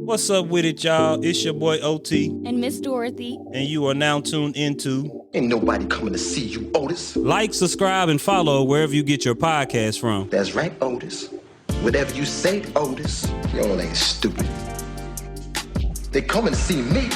What's up with it, y'all? It's your boy OT. And Miss Dorothy. And you are now tuned into Ain't nobody coming to see you, Otis. Like, subscribe, and follow wherever you get your podcast from. That's right, Otis. Whatever you say, Otis, y'all ain't stupid. They coming to see me.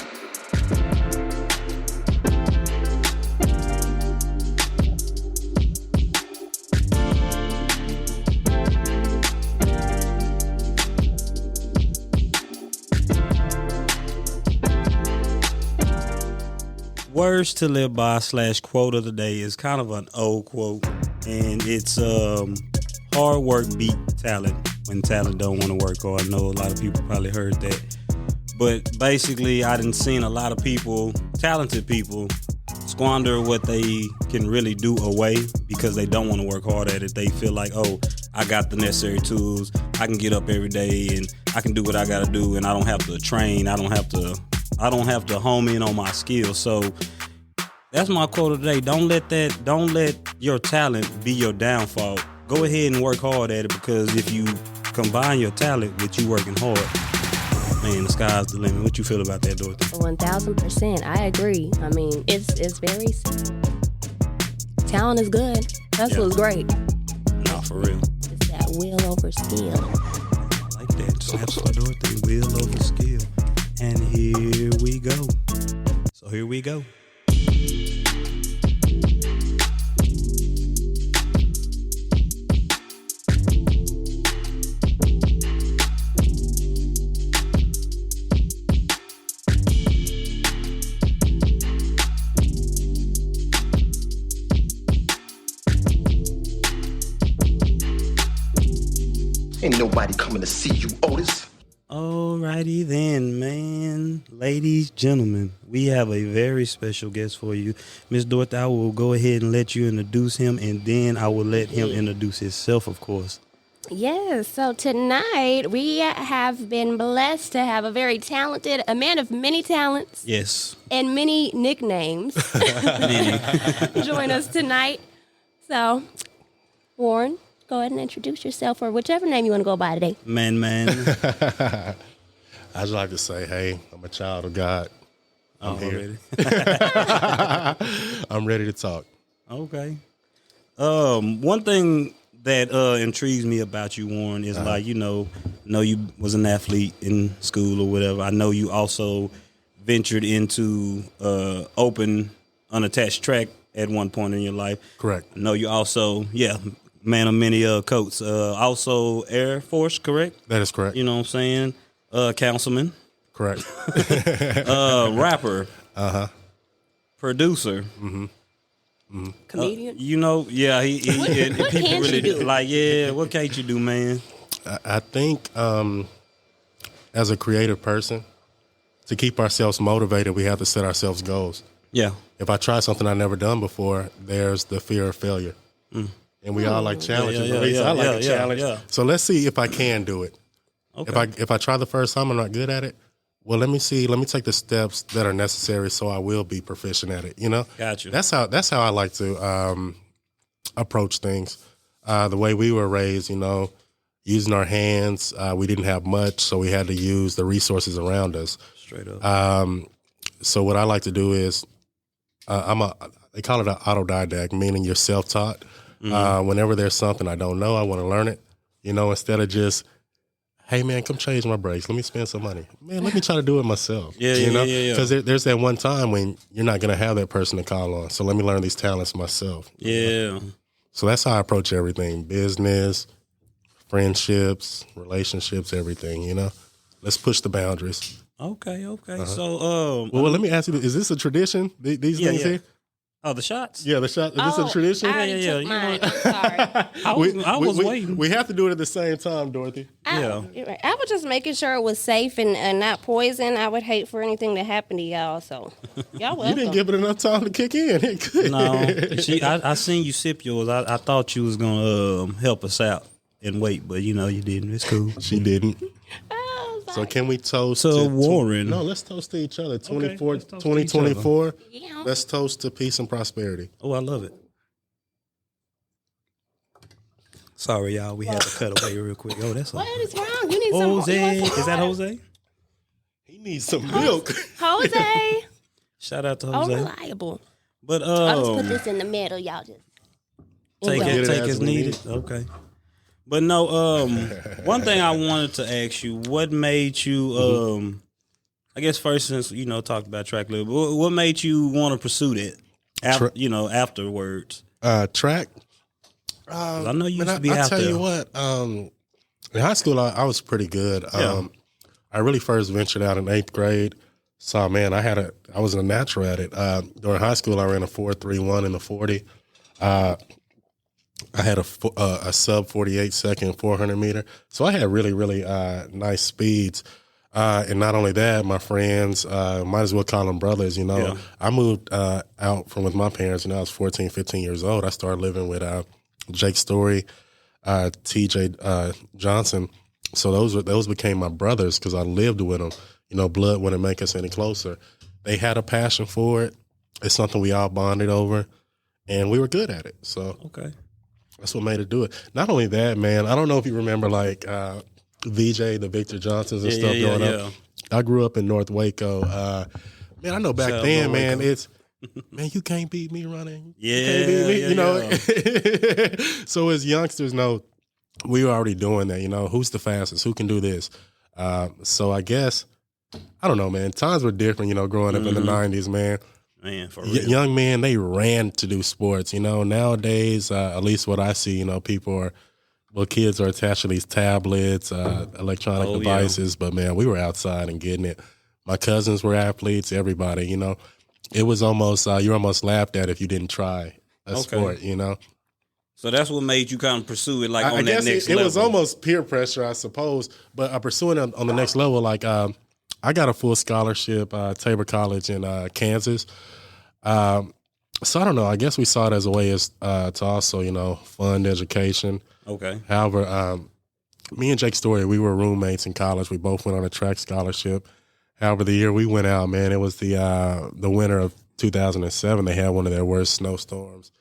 Words to live by / quote of the day is kind of an old quote, and it's hard work beat talent when talent don't want to work hard. I know a lot of people probably heard that, but basically I done seen a lot of people, talented people, squander what they can really do away because they don't want to work hard at it. They feel like, oh, I got the necessary tools, I can get up every day and I can do what I gotta do, and I don't have to train, I don't have to home in on my skills. So that's my quote of the day. Don't let your talent be your downfall. Go ahead and work hard at it, because if you combine your talent with you working hard, man, the sky's the limit. What you feel about that, Dorothy? 1000%. I agree. I mean, it's very talent is good. Hustle's great. No, for real. It's that will over skill. I like that. Snaps for Dorothy, will over skill. And here we go. So here we go. Ain't nobody coming to see you, Otis. Alrighty then, man. Ladies, gentlemen, we have a very special guest for you. Miss Dorothy, I will go ahead and let you introduce him, and then I will let him introduce himself, of course. Yes, so tonight we have been blessed to have a very talented, a man of many talents. Yes. And many nicknames join us tonight. So, Warren, go ahead and introduce yourself, or whichever name you want to go by today. Man. I just like to say, hey, I'm a child of God. I'm here. I'm ready to talk. Okay. One thing that intrigues me about you, Warren, is like, you know you was an athlete in school or whatever. I know you also ventured into open, unattached track at one point in your life. Correct. I know you also, man of many coats. Also Air Force, correct? That is correct. You know what I'm saying? Councilman. Correct. Rapper. Producer. Comedian. He people can't really you do? like, what can't you do, man? I think as a creative person, to keep ourselves motivated, we have to set ourselves goals. Yeah. If I try something I've never done before, there's the fear of failure. And we all like challenges. At least I like a challenge. Yeah. So let's see if I can do it. Okay. If I try the first time, I'm not good at it. Well, let me take the steps that are necessary so I will be proficient at it. You know, Gotcha. That's how I like to approach things. The way we were raised, using our hands, we didn't have much, so we had to use the resources around us. Straight up. So what I like to do is, they call it an autodidact, meaning you're self-taught. Whenever there's something I don't know, I want to learn it. Instead of just, hey, man, come change my brakes. Let me spend some money. Man, let me try to do it myself. Yeah. Because there's that one time when you're not going to have that person to call on. So let me learn these talents myself. Yeah. So that's how I approach everything. Business, friendships, relationships, everything, Let's push the boundaries. Okay. So, Well, let me ask you, is this a tradition, these things here? Oh, the shots? Yeah, the shot. Is this a tradition? I already took mine. I'm sorry. I was waiting. We have to do it at the same time, Dorothy. You're right. I was just making sure it was safe and not poison. I would hate for anything to happen to y'all. So, y'all welcome. You didn't give it enough time to kick in. It could. No. I seen you sip yours. I thought you was going to help us out and wait, but you didn't. It's cool. She didn't. So can we toast to Warren? No, let's toast to each other. Let's 2024. Yeah. Let's toast to peace and prosperity. Oh, I love it. Sorry, y'all. We had to cut away real quick. Oh, that's What is wrong? You need some. Jose. You want some Is that water? Jose? He needs some milk. Jose. Shout out to Oh, Jose. reliable. But I'll just put this in the middle, y'all. Just take Anyway. it as as we needed. Okay. But no, one thing I wanted to ask you, what made you I guess first, since talked about track a little bit, what made you want to pursue that afterwards? Track. 'Cause I know you used to be I out tell there. you what, in high school I was pretty good. Yeah. I really first ventured out in 8th grade. So man, I was a natural at it. During high school, I ran a 4.31 in the 40. I had a sub 48 second 400 meter. So I had really, really nice speeds. And not only that, my friends, might as well call them brothers, Yeah. I moved out from with my parents when I was 14, 15 years old. I started living with Jake Story, TJ Johnson. So those became my brothers because I lived with them. Blood wouldn't make us any closer. They had a passion for it. It's something we all bonded over, and we were good at it. So Okay. that's what made it do it. Not only that, man, I don't know if you remember like VJ, the Victor Johnsons and stuff growing up. I grew up in North Waco. Man, I know back Shout out then, North man, Waco. it's, man, you can't beat me running. Yeah, You can't beat me, yeah, So as youngsters, we were already doing that, who's the fastest? Who can do this? So I guess, I don't know, man. Times were different, growing up in the 90s, man. Man, for real. Young men, they ran to do sports. Nowadays, at least what I see, kids are attached to these tablets, electronic devices. But man, we were outside and getting it. My cousins were athletes. Everybody, it was almost you were almost laughed at if you didn't try a sport. So that's what made you kind of pursue it, like I on that guess next it level. was almost peer pressure, I suppose. But pursuing it on the next level, like I got a full scholarship, Tabor College in Kansas. So I don't know. I guess we saw it as a way to also, fund education. Okay. However, me and Jake Story, we were roommates in college. We both went on a track scholarship. However, the year we went out, man, it was the winter of 2007. They had one of their worst snowstorms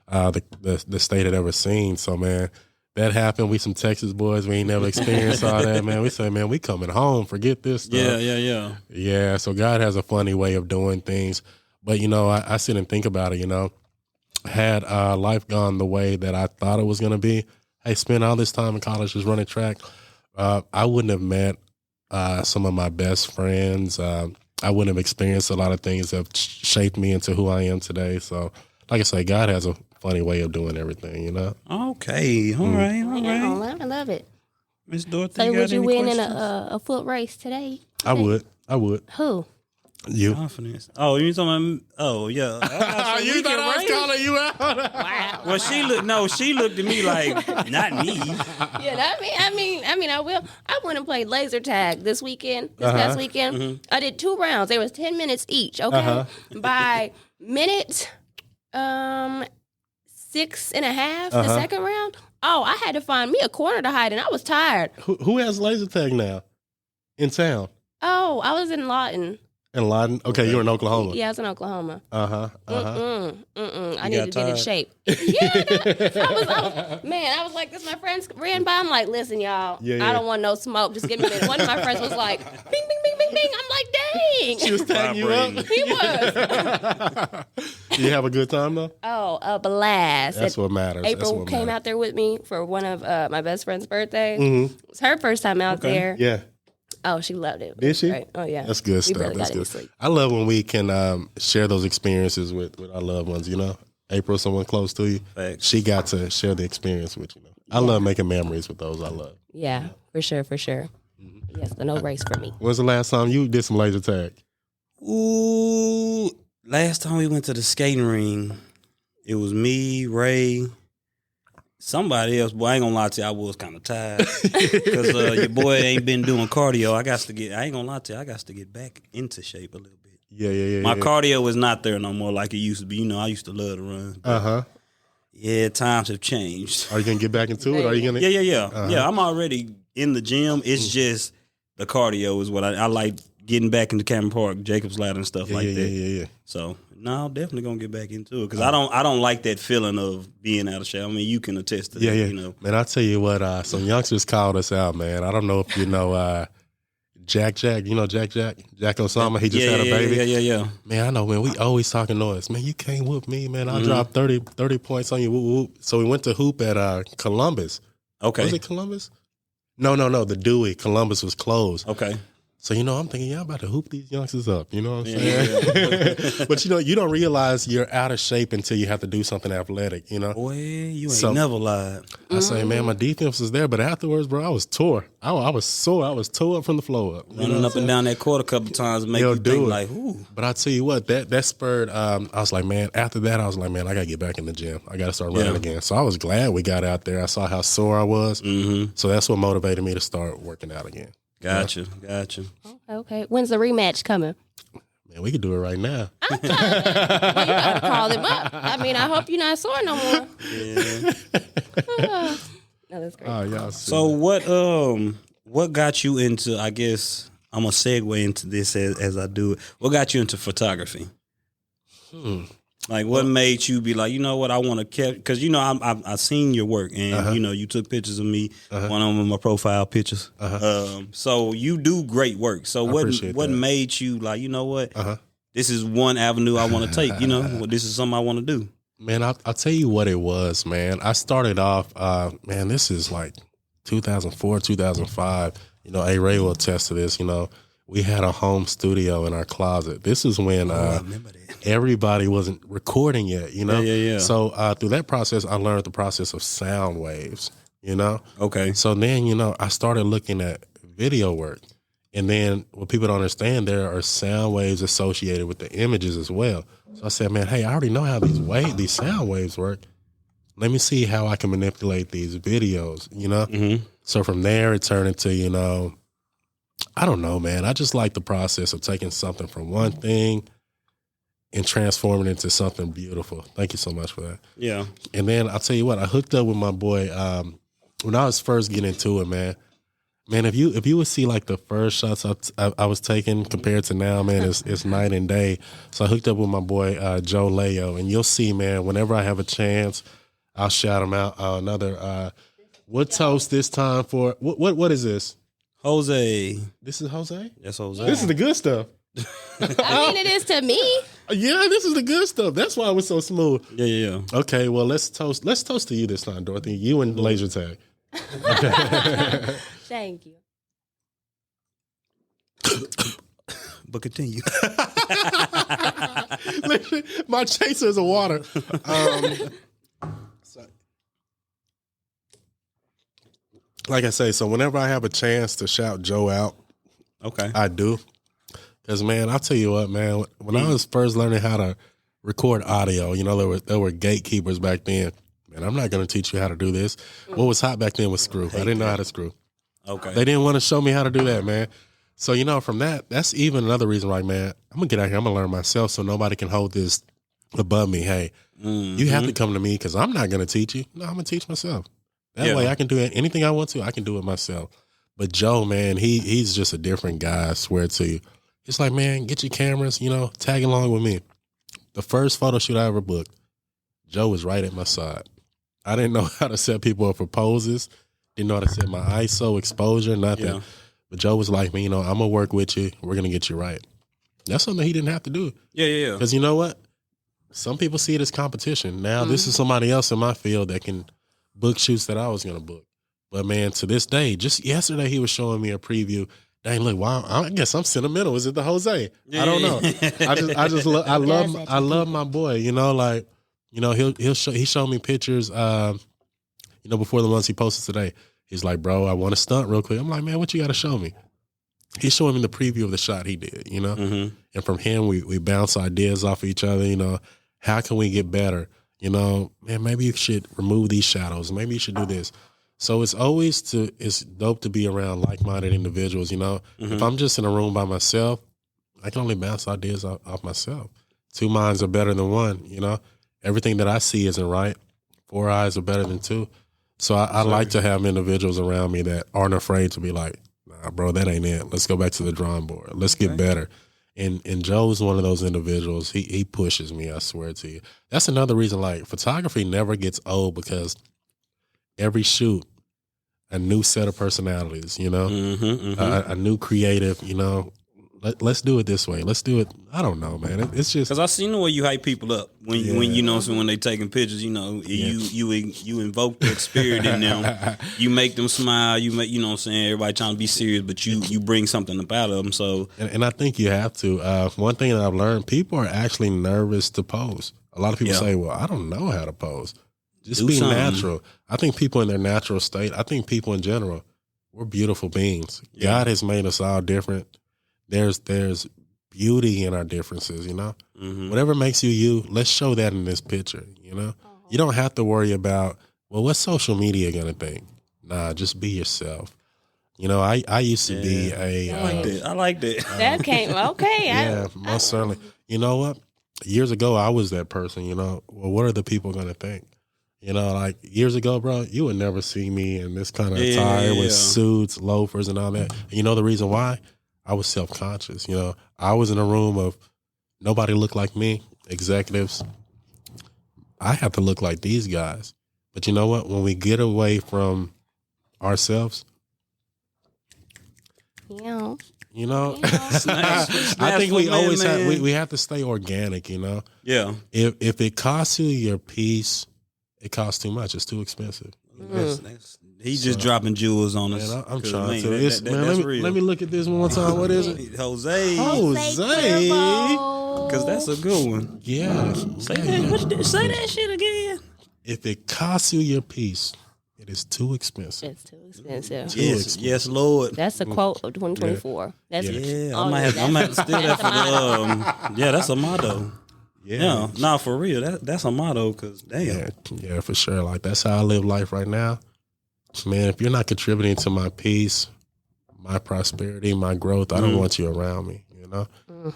the state had ever seen. So, man, that happened. We some Texas boys. We ain't never experienced all that, man. We say, man, we coming home. Forget this stuff. Yeah. Yeah, so God has a funny way of doing things. But, I sit and think about it, had life gone the way that I thought it was going to be, hey, spend all this time in college just running track, I wouldn't have met some of my best friends. I wouldn't have experienced a lot of things that have shaped me into who I am today. So, like I say, God has a funny way of doing everything, Okay. All right. I love it. Miss Dorothy, So you got would you any win in questions? a foot race today? I would. Who? You. Confidence. Oh, you talking about? Oh, yeah. You thought I was calling you out? Wow. Well, she looked at me like, not me. Yeah, I mean, I will. I went and played laser tag this past weekend. Mm-hmm. I did 2 rounds. They was 10 minutes each. Okay, by minute 6.5, the second round. Oh, I had to find me a corner to hide, and I was tired. Who has laser tag now in town? Oh, I was in Lawton. In Lawton? Okay, you're in Oklahoma. Yeah, I was in Oklahoma. I need got to get in tired? shape. Yeah, I was like, this. My friends ran by. I'm like, listen, y'all, Yeah. I don't want no smoke. Just give me a minute. One of my friends was like, bing, bing, bing, bing, bing. I'm like, dang. She was tagging you up? He was. You have a good time, though? Oh, a blast. That's what matters. April came out there with me for one of my best friend's birthday. It was her first time out there. Yeah. Oh, she loved it. Did she? Right. Oh, yeah. That's good We stuff. barely That's got any good. sleep. I love when we can share those experiences with our loved ones, April, someone close to you. Facts. She got to share the experience with you. I love making memories with those I love. Yeah, for sure. Yes, the no race for me. When's the last time you did some laser tag? Ooh, last time we went to the skating ring, it was me, Ray, somebody else. Boy, I ain't gonna lie to you, I was kind of tired because your boy ain't been doing cardio. I ain't gonna lie to you, I got to get back into shape a little bit. Yeah. My cardio is not there no more like it used to be. I used to love to run. Yeah, times have changed. Are you gonna get back into it? Are you gonna? Yeah. Yeah, I'm already in the gym. It's just the cardio is what I like. Getting back into Cameron Park, Jacob's Ladder and stuff like that. Yeah. So no, I'm definitely gonna get back into it because I don't like that feeling of being out of shape. I mean, you can attest to that. Yeah. Man, I tell you what, some youngsters called us out, man. I don't know if you know Jack, you know Jack Osama. He just had a baby. Yeah. Man, I know, man. We always talking noise. Man, you can't whoop me, man. I'll drop 30 points on you. Whoop, whoop. So we went to hoop at Columbus. Okay. Was it Columbus? No. The Dewey. Columbus was closed. Okay. So, I'm thinking, y'all about to hoop these youngsters up. You know what I'm saying? Yeah. But, you don't realize you're out of shape until you have to do something athletic, Boy, you ain't never lied. I say, man, my defense was there, but afterwards, bro, I was tore. I was sore. I was tore up from the floor up. Running up and down that court a couple times make you think like, ooh. But I tell you what, that spurred, I was like, man, after that, I was like, man, I got to get back in the gym. I got to start running again. So I was glad we got out there. I saw how sore I was. So that's what motivated me to start working out again. Gotcha. Okay. When's the rematch coming? Man, we could do it right now. Well, you gotta call him up. I mean, I hope you're not sore no more. Yeah. No, that's great. Yeah. So what got you into, I guess, I'm going to segue into this as I do it. What got you into photography? Like, what made you be like, you know what, I want to catch, because, I've seen your work, and, you took pictures of me, one of them in my profile pictures. So you do great work. So what made you like, you know what, this is one avenue I want to take, this is something I want to do? Man, I'll tell you what it was, man. I started off, this is like 2004, 2005. A-Ray will attest to this, we had a home studio in our closet. This is when I remember that. Everybody wasn't recording yet, Yeah. So through that process, I learned the process of sound waves, Okay. So then, I started looking at video work. And then what people don't understand, there are sound waves associated with the images as well. So I said, man, hey, I already know how these sound waves work. Let me see how I can manipulate these videos, So from there, it turned into, I don't know, man. I just like the process of taking something from one thing and transforming it into something beautiful. Thank you so much for that. Yeah. And then I'll tell you what, I hooked up with my boy when I was first getting into it, man. Man, if you would see like the first shots I was taking compared to now, man, it's night and day. So I hooked up with my boy Joe Leo, and you'll see, man, whenever I have a chance, I'll shout him out. What toast this time for? What is this? Jose. This is Jose? That's Jose. This is the good stuff. I mean, it is to me. Yeah, this is the good stuff. That's why it was so smooth. Yeah. Okay, well, let's toast to you this time, Dorothy. You and Laser Tag. Okay. Thank you. But continue. My chaser is a water. Like I say, so whenever I have a chance to shout Joe out, Okay. I do. Because, man, I'll tell you what, man, when I was first learning how to record audio, there were gatekeepers back then. Man, I'm not going to teach you how to do this. What was hot back then was screw. I didn't know how to screw. Okay. They didn't want to show me how to do that, man. So, from that, that's even another reason, like, man, I'm going to get out here. I'm going to learn myself so nobody can hold this above me. Hey, you have to come to me because I'm not going to teach you. No, I'm going to teach myself. That way I can do anything I want to. I can do it myself. But Joe, man, he's just a different guy, I swear to you. It's like, man, get your cameras, tag along with me. The first photo shoot I ever booked, Joe was right at my side. I didn't know how to set people up for poses. Didn't know how to set my ISO, exposure, nothing. Yeah. But Joe was like, man, I'm going to work with you. We're going to get you right. That's something he didn't have to do. Yeah. Because you know what? Some people see it as competition. Now this is somebody else in my field that can book shoots that I was going to book. But, man, to this day, just yesterday he was showing me a preview. Dang, look, wow, I guess I'm sentimental. Is it the Jose? Yeah. I don't know. I love my boy, he showed me pictures, before the ones he posted today. He's like, bro, I want to stunt real quick. I'm like, man, what you got to show me? He's showing me the preview of the shot he did, And from him, we bounce ideas off of each other, How can we get better? Man, maybe you should remove these shadows. Maybe you should do this. So it's dope to be around like-minded individuals, If I'm just in a room by myself, I can only bounce ideas off myself. Two minds are better than one, Everything that I see isn't right. Four eyes are better than two. So I like to have individuals around me that aren't afraid to be like, nah, bro, that ain't it. Let's go back to the drawing board. Let's get better. And Joe's one of those individuals. He pushes me, I swear to you. That's another reason, like, photography never gets old because every shoot, a new set of personalities, you know, a new creative, you know. Let's do it this way. Let's do it. I don't know, man. It's just because I seen the way you hype people up when you know, so when they taking pictures, you know, you invoke that spirit in them. You make them smile. You make, you know what I'm saying, everybody trying to be serious, but you bring something up out of them. So and I think you have to. One thing that I've learned, people are actually nervous to pose. A lot of people say, "Well, I don't know how to pose." Just be natural. I think people in their natural state. I think people in general, we're beautiful beings. God has made us all different. There's beauty in our differences, you know. Whatever makes you you, let's show that in this picture, you know. You don't have to worry about, well, what's social media gonna think? Nah, just be yourself. You know, I used to be a I like that. That came okay. Yeah, most certainly. You know what? Years ago, I was that person. You know, well, what are the people gonna think? You know, like years ago, bro, you would never see me in this kind of attire with suits, loafers, and all that. And you know the reason why? I was self-conscious. You know, I was in a room of nobody looked like me, executives. I have to look like these guys. But you know what? When we get away from ourselves, you know, I think we always have to stay organic, you know? Yeah. If it costs you your peace, it costs too much. It's too expensive. He's just dropping jewels on us. Man, I'm trying to. Let me look at this one more time. What is it? Jose. Because that's a good one. Yeah. Say that shit again. If it costs you your peace, it is too expensive. It's too expensive. Yes, Lord. That's the quote of 2024. That's I might have to steal that for the that's a motto. Yeah, nah, for real. That's a motto. Cause damn. Yeah, for sure. Like that's how I live life right now. Man, if you're not contributing to my peace, my prosperity, my growth, I don't want you around me. You know,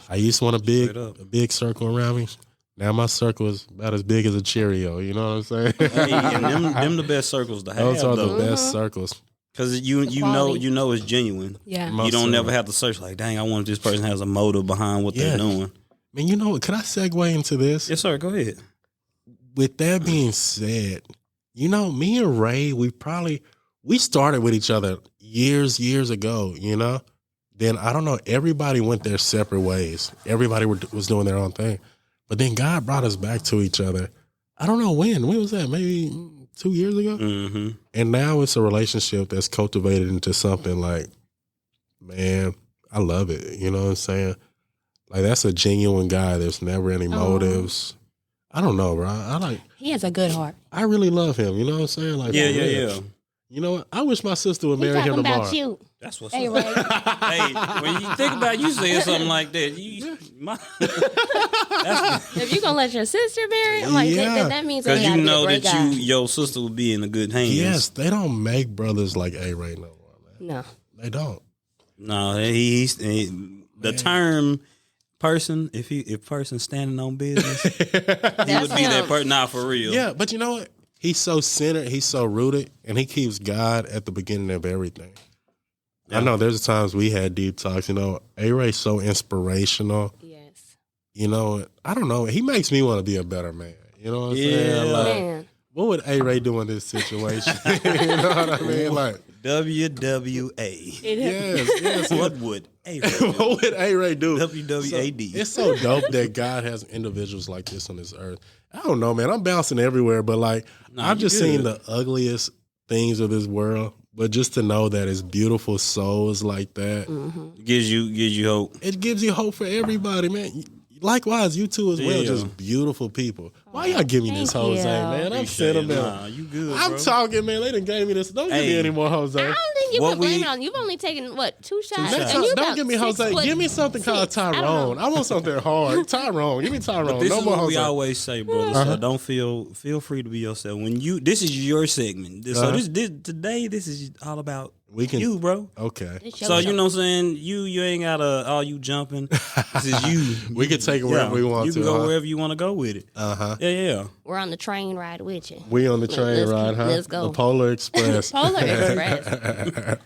I used to want a big circle around me. Now my circle is about as big as a Cheerio. You know what I'm saying? Hey, and them the best circles to have. Those are the best circles. Because you know it's genuine. Yeah, you don't never have to search like, dang, I wonder if this person has a motive behind what they're doing. Man, you know what? Can I segue into this? Yes, sir. Go ahead. With that being said, you know, me and Ray, we started with each other years ago, you know? Then, I don't know, everybody went their separate ways. Everybody was doing their own thing. But then God brought us back to each other. I don't know when. When was that? Maybe 2 years ago? Mm-hmm. And now it's a relationship that's cultivated into something like, man, I love it. You know what I'm saying? Like, that's a genuine guy. There's never any motives. I don't know, bro. He has a good heart. I really love him. You know what I'm saying? Like, yeah. You know what? I wish my sister would marry him tomorrow. About you. That's what's up. Hey, when you think about you saying something like that, if you're gonna let your sister marry, I'm like, that means because you know that your sister will be in a good hands. Yes, they don't make brothers like A-Ray no more, man. No, they don't. No, the term person. If person standing on business, he would be that person. Nah, for real. Yeah, but you know what? He's so centered, he's so rooted, and he keeps God at the beginning of everything. Yeah. I know there's times we had deep talks, you know, A-Ray's so inspirational. Yes. You know, I don't know, he makes me want to be a better man. You know what I'm saying? Like, what would A-Ray do in this situation? You know what I mean? Like WWA. Yes. What would A-Ray do? What would A-Ray do? WWAD. It's so dope that God has individuals like this on this earth. I don't know, man. I'm bouncing everywhere, but like I've just seen the ugliest things of this world. But just to know that it's beautiful souls like that gives you hope. It gives you hope for everybody, man. Likewise, you too as well. Just beautiful people. Why y'all give me this, Jose, man? I'm sentimental. Nah, you good, I'm bro. talking, man. They done gave me this. Don't give me any more, Jose. I don't think you can blame it on. You've only taken, 2 shots? Don't give me Jose. Give me something called Tyrone. I want something hard. Tyrone. Give me Tyrone. This no is more what Jose. we always say, brother. So don't feel free to be yourself. This is your segment. So today, this is all about you, bro. Okay. So you know what I'm saying? You ain't gotta all you jumping. This is you. We can take it wherever we want to. You can go wherever you want to go with it. Yeah. We're on the train ride with you. We on the train ride, huh? Let's go. The Polar Express. Polar Express.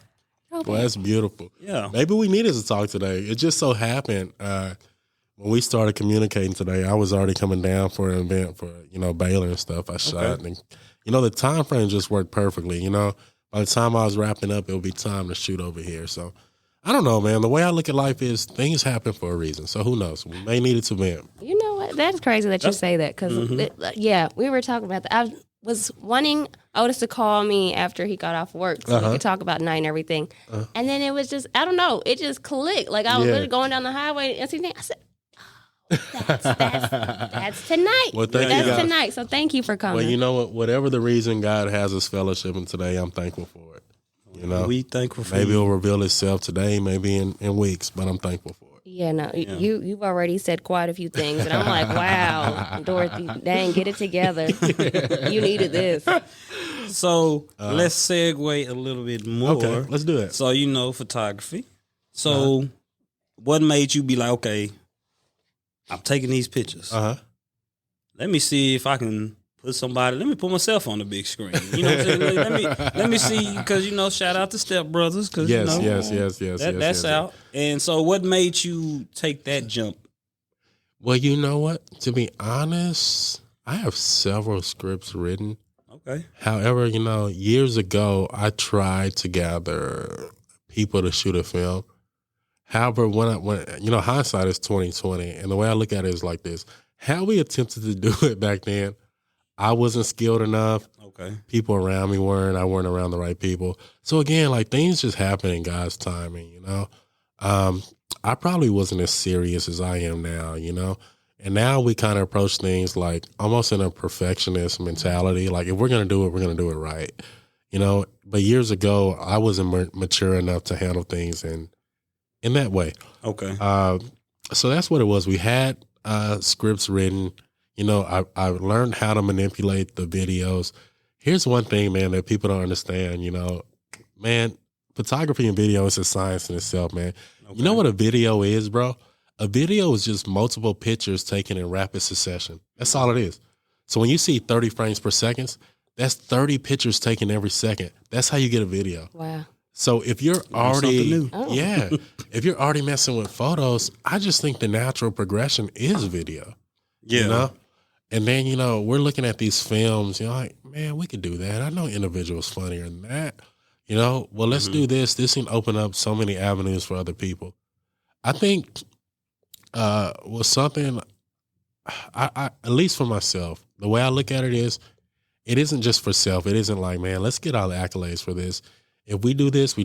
Well, that's beautiful. Yeah. Maybe we needed to talk today. It just so happened when we started communicating today, I was already coming down for an event for, Baylor and stuff. I shot. And, the time frame just worked perfectly, by the time I was wrapping up, it would be time to shoot over here. So I don't know, man. The way I look at life is things happen for a reason. So who knows? We may need it to win. You know what? That's crazy that you say that because, we were talking about that. I was wanting Otis to call me after he got off work so we could talk about night and everything. And then it was just, I don't know, it just clicked. Like I was literally going down the highway and seeing I said, that's tonight. Well, that's tonight. So thank you for coming. Well, you know what? Whatever the reason God has us fellowshipping today, I'm thankful for it. You know, we thankful for maybe you. it'll reveal itself today, maybe in weeks, but I'm thankful for it. Yeah, no, you've already said quite a few things, and I'm like, wow, Dorothy, dang, get it together. You needed this. So let's segue a little bit more. Okay, let's do it. So photography. So what made you be like, okay, I'm taking these pictures. Let me see if I can let me put myself on the big screen. You know what I'm saying? Let me see, because, shout out to Step Brothers. Cause, Yes. That's out. And so what made you take that jump? Well, you know what? To be honest, I have several scripts written. Okay. However, years ago, I tried to gather people to shoot a film. However, when hindsight is 20/20, and the way I look at it is like this: how we attempted to do it back then, I wasn't skilled enough. Okay. People around me weren't. I weren't around the right people. So again, like things just happen in God's timing. I probably wasn't as serious as I am now. And now we kind of approach things like almost in a perfectionist mentality. Like if we're gonna do it, we're gonna do it right. But years ago, I wasn't mature enough to handle things in that way. Okay. So that's what it was. We had scripts written. I learned how to manipulate the videos. Here's one thing, man, that people don't understand. Man, photography and video is a science in itself, man. Okay. You know what a video is, bro? A video is just multiple pictures taken in rapid succession. That's all it is. So when you see 30 frames per second, that's 30 pictures taken every second. That's how you get a video. Wow. So if you're already, if you're already messing with photos, I just think the natural progression is video. Yeah. And then, we're looking at these films, like, man, we could do that. I know individuals funnier than that. Well, let's do this. This can open up so many avenues for other people. I think was something, I at least for myself, the way I look at it is, it isn't just for self. It isn't like, man, let's get all the accolades for this. If we do this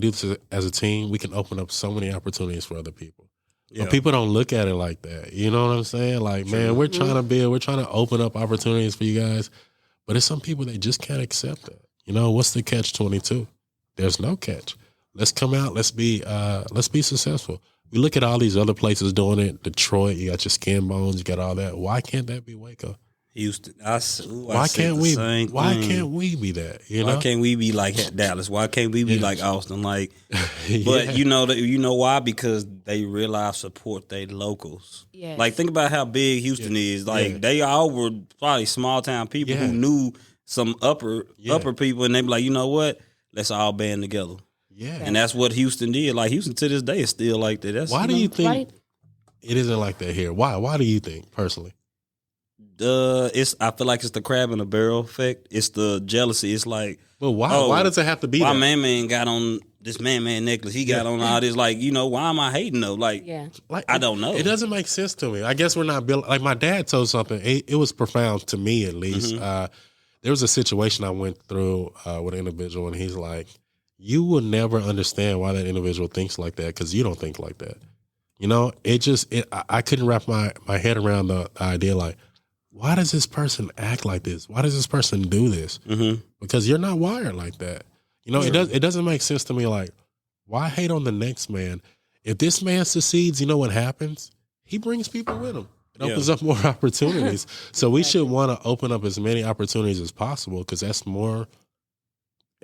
as a team, we can open up so many opportunities for other people. Yeah. But people don't look at it like that. You know what I'm saying? Like, man, we're trying to open up opportunities for you guys. But there's some people that just can't accept that. What's the catch-22? There's no catch. Let's come out. Let's be successful. We look at all these other places doing it. Detroit, you got your Skin Bones, you got all that. Why can't that be Waco? Houston. Why can't we? Why can't we be that? Why can't we be like Dallas? Why can't we be like Austin? Like, Yeah. but you know why? Because they realize support they locals. Yes. Like, think about how big Houston is. Like, they all were probably small town people who knew some upper people, and they be like, you know what? Let's all band together. Yeah, and that's what Houston did. Like, Houston to this day is still like that. Why do you think it isn't like that here? Why? Why do you think personally? I feel like it's the crab in the barrel effect. It's the jealousy. It's like, but why? Why does it have to be? Why that? man got on this man necklace? He got on all this. Like, why am I hating though? Like, I don't know. It doesn't make sense to me. I guess we're not built. Like my dad told something. It was profound to me, at least. There was a situation I went through with an individual, and he's like, "You will never understand why that individual thinks like that because you don't think like that." I couldn't wrap my head around the idea like, why does this person act like this? Why does this person do this? Because you're not wired like that. It doesn't make sense to me. Like, why hate on the next man? If this man succeeds, you know what happens? He brings people with him. It opens up more opportunities. So we should want to open up as many opportunities as possible because that's more.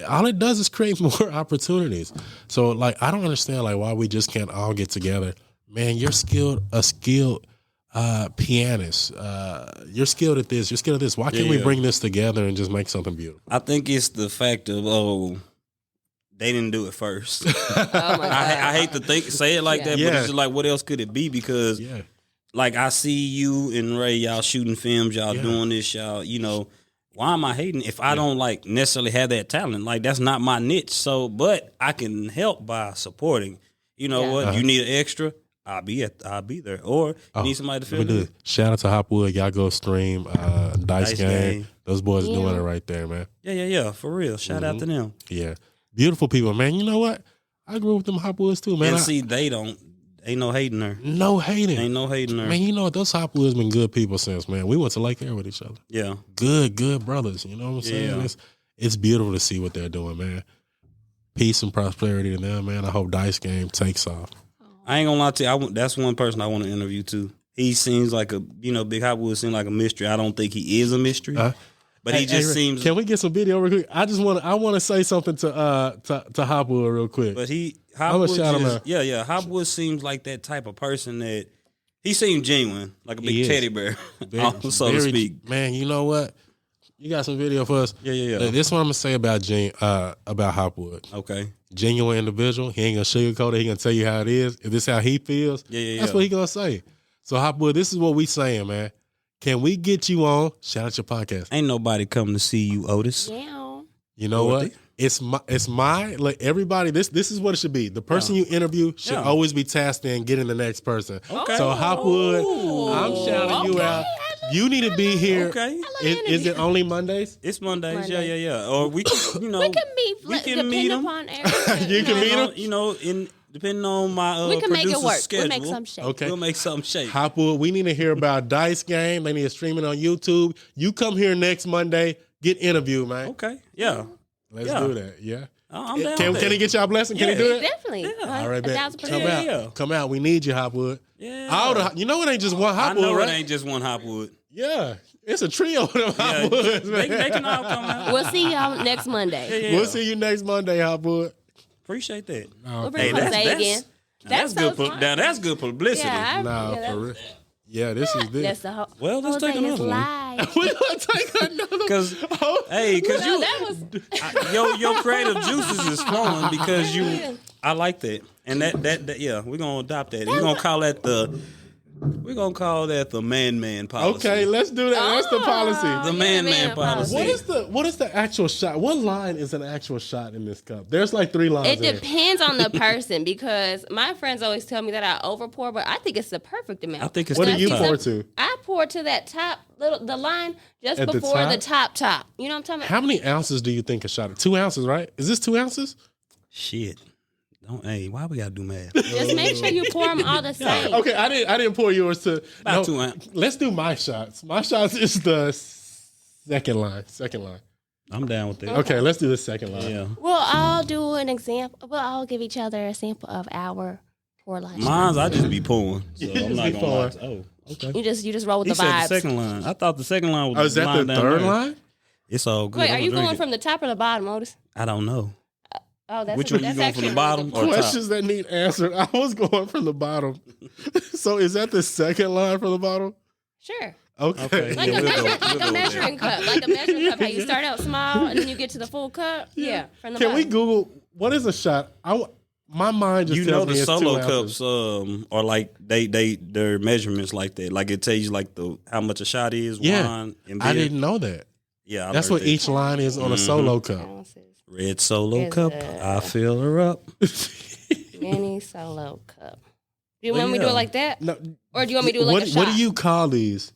All it does is create more opportunities. So, like, I don't understand like why we just can't all get together. Man, you're a skilled pianist. You're skilled at this. You're skilled at this. Why can't we bring this together and just make something beautiful? I think it's the fact of they didn't do it first. Oh my God. I hate to say it like that, but it's just like, what else could it be? Because like I see you and Ray, y'all shooting films, y'all doing this, y'all. why am I hating if I don't like necessarily have that talent? Like that's not my niche. So, but I can help by supporting. You know what? You need an extra. I'll be there. Or you need somebody to fill in. Shout out to Hopwood. Y'all go stream Dice Game. Those boys doing it right there, man. Yeah. For real. Shout out to them. Yeah. Beautiful people, man. You know what? I grew up with them Hopwoods too, man. And see, they don't. Ain't no hating there. No hating. Ain't no hating there. Man, you know what? Those Hopwoods been good people since, man. We went to Lake Air with each other. Yeah. Good brothers. You know what I'm saying? Yeah. It's beautiful to see what they're doing, man. Peace and prosperity to them, man. I hope Dice Game takes off. I ain't gonna lie to you. That's one person I want to interview too. He seems like Big Hopwood seems like a mystery. I don't think he is a mystery. But he just seems. Can we get some video real quick? I want to say something to Hopwood real quick. But Hopwood Hopwood seems like that type of person that he seems genuine, like a big teddy bear, so to speak. Man, you know what? You got some video for us? Yeah. This is what I'm gonna say about Hopwood. Okay. Genuine individual. He ain't gonna sugarcoat it. He gonna tell you how it is. If this is how he feels, that's what he gonna say. So Hopwood, this is what we saying, man. Can we get you on? Shout out your podcast. Ain't nobody coming to see you, Otis. Yeah. You know what? It's my like everybody. This is what it should be. The person you interview should always be tasked in getting the next person. Okay. So Hopwood, I'm shouting you out. You need to be here. Okay. Is it only Mondays? It's Mondays. Yeah. Or we can, we can meet them. You can meet them. You know, depending on my we can make it work. schedule. We'll make something shake. Okay. We'll make something shake. Hopwood, we need to hear about Dice Game. They need to stream it on YouTube. You come here next Monday, get interviewed, man. Okay. Yeah. Let's do that. Yeah. I'm down. Can he get y'all blessing? Can he do it? Definitely. All right, man. 1,000%. Come out. We need you, Hopwood. Yeah. You know it ain't just one Hopwood, I know right? it ain't just one Hopwood. Yeah. It's a trio of them Hopwoods, man. They can all come out. We'll see y'all next Monday. Yeah. We'll see you next Monday, Hopwood. Appreciate that. We'll bring Jose again. That's so good. fun. That's good publicity. For real. Yeah, this is this. That's the whole. Well, let's take another one. We're gonna take another. Because your creative juices is flowing because I like that, and that we're gonna adopt that. We're gonna call that the man policy. Okay, let's do that. That's the policy. The man policy. What is the actual shot? What line is an actual shot in this cup? There's like 3 lines. It depends on the person because my friends always tell me that I over pour, but I think it's the perfect amount. I think it's what do you pour to? I pour to that top the line just at before the top. You know what I'm talking about? How many ounces do you think a shot? 2 ounces, right? Is this 2 ounces? Shit. Why we gotta do math? Just make sure you pour them all the same. Okay, I didn't pour yours to. About 2 ounces. Let's do my shots. My shots is the second line. I'm down with that. Okay, let's do the second line. Yeah. We'll all do an example. We'll all give each other a sample of our pour line. Mine's I just be pouring. So I'm not gonna lie. Oh, okay. You just roll with He the vibes. said the second line. I thought the second line was is that the third line? It's all good. Wait, are you going from the top or the bottom, Otis? I don't know. Oh, that's Which one you going from the bottom or Questions that need answered. I was going from the bottom. So is that the second line from the bottom? Sure. Okay. Like a measuring cup. Like a measuring cup. How you start out small and then you get to the full cup. Yeah. From the Can bottom. we Google what is a shot? My mind just tells me the it's solo 2 ounces. cups are like their measurements like that. Like it tells you like how much a shot is. Wine and beer. I didn't know that. Yeah, that's what each line is on a solo cup. Red solo cup. I fill her up. Mini solo cup. Do you want me to do it like that? No. Or do you want me to do it like a shot? What do you call these?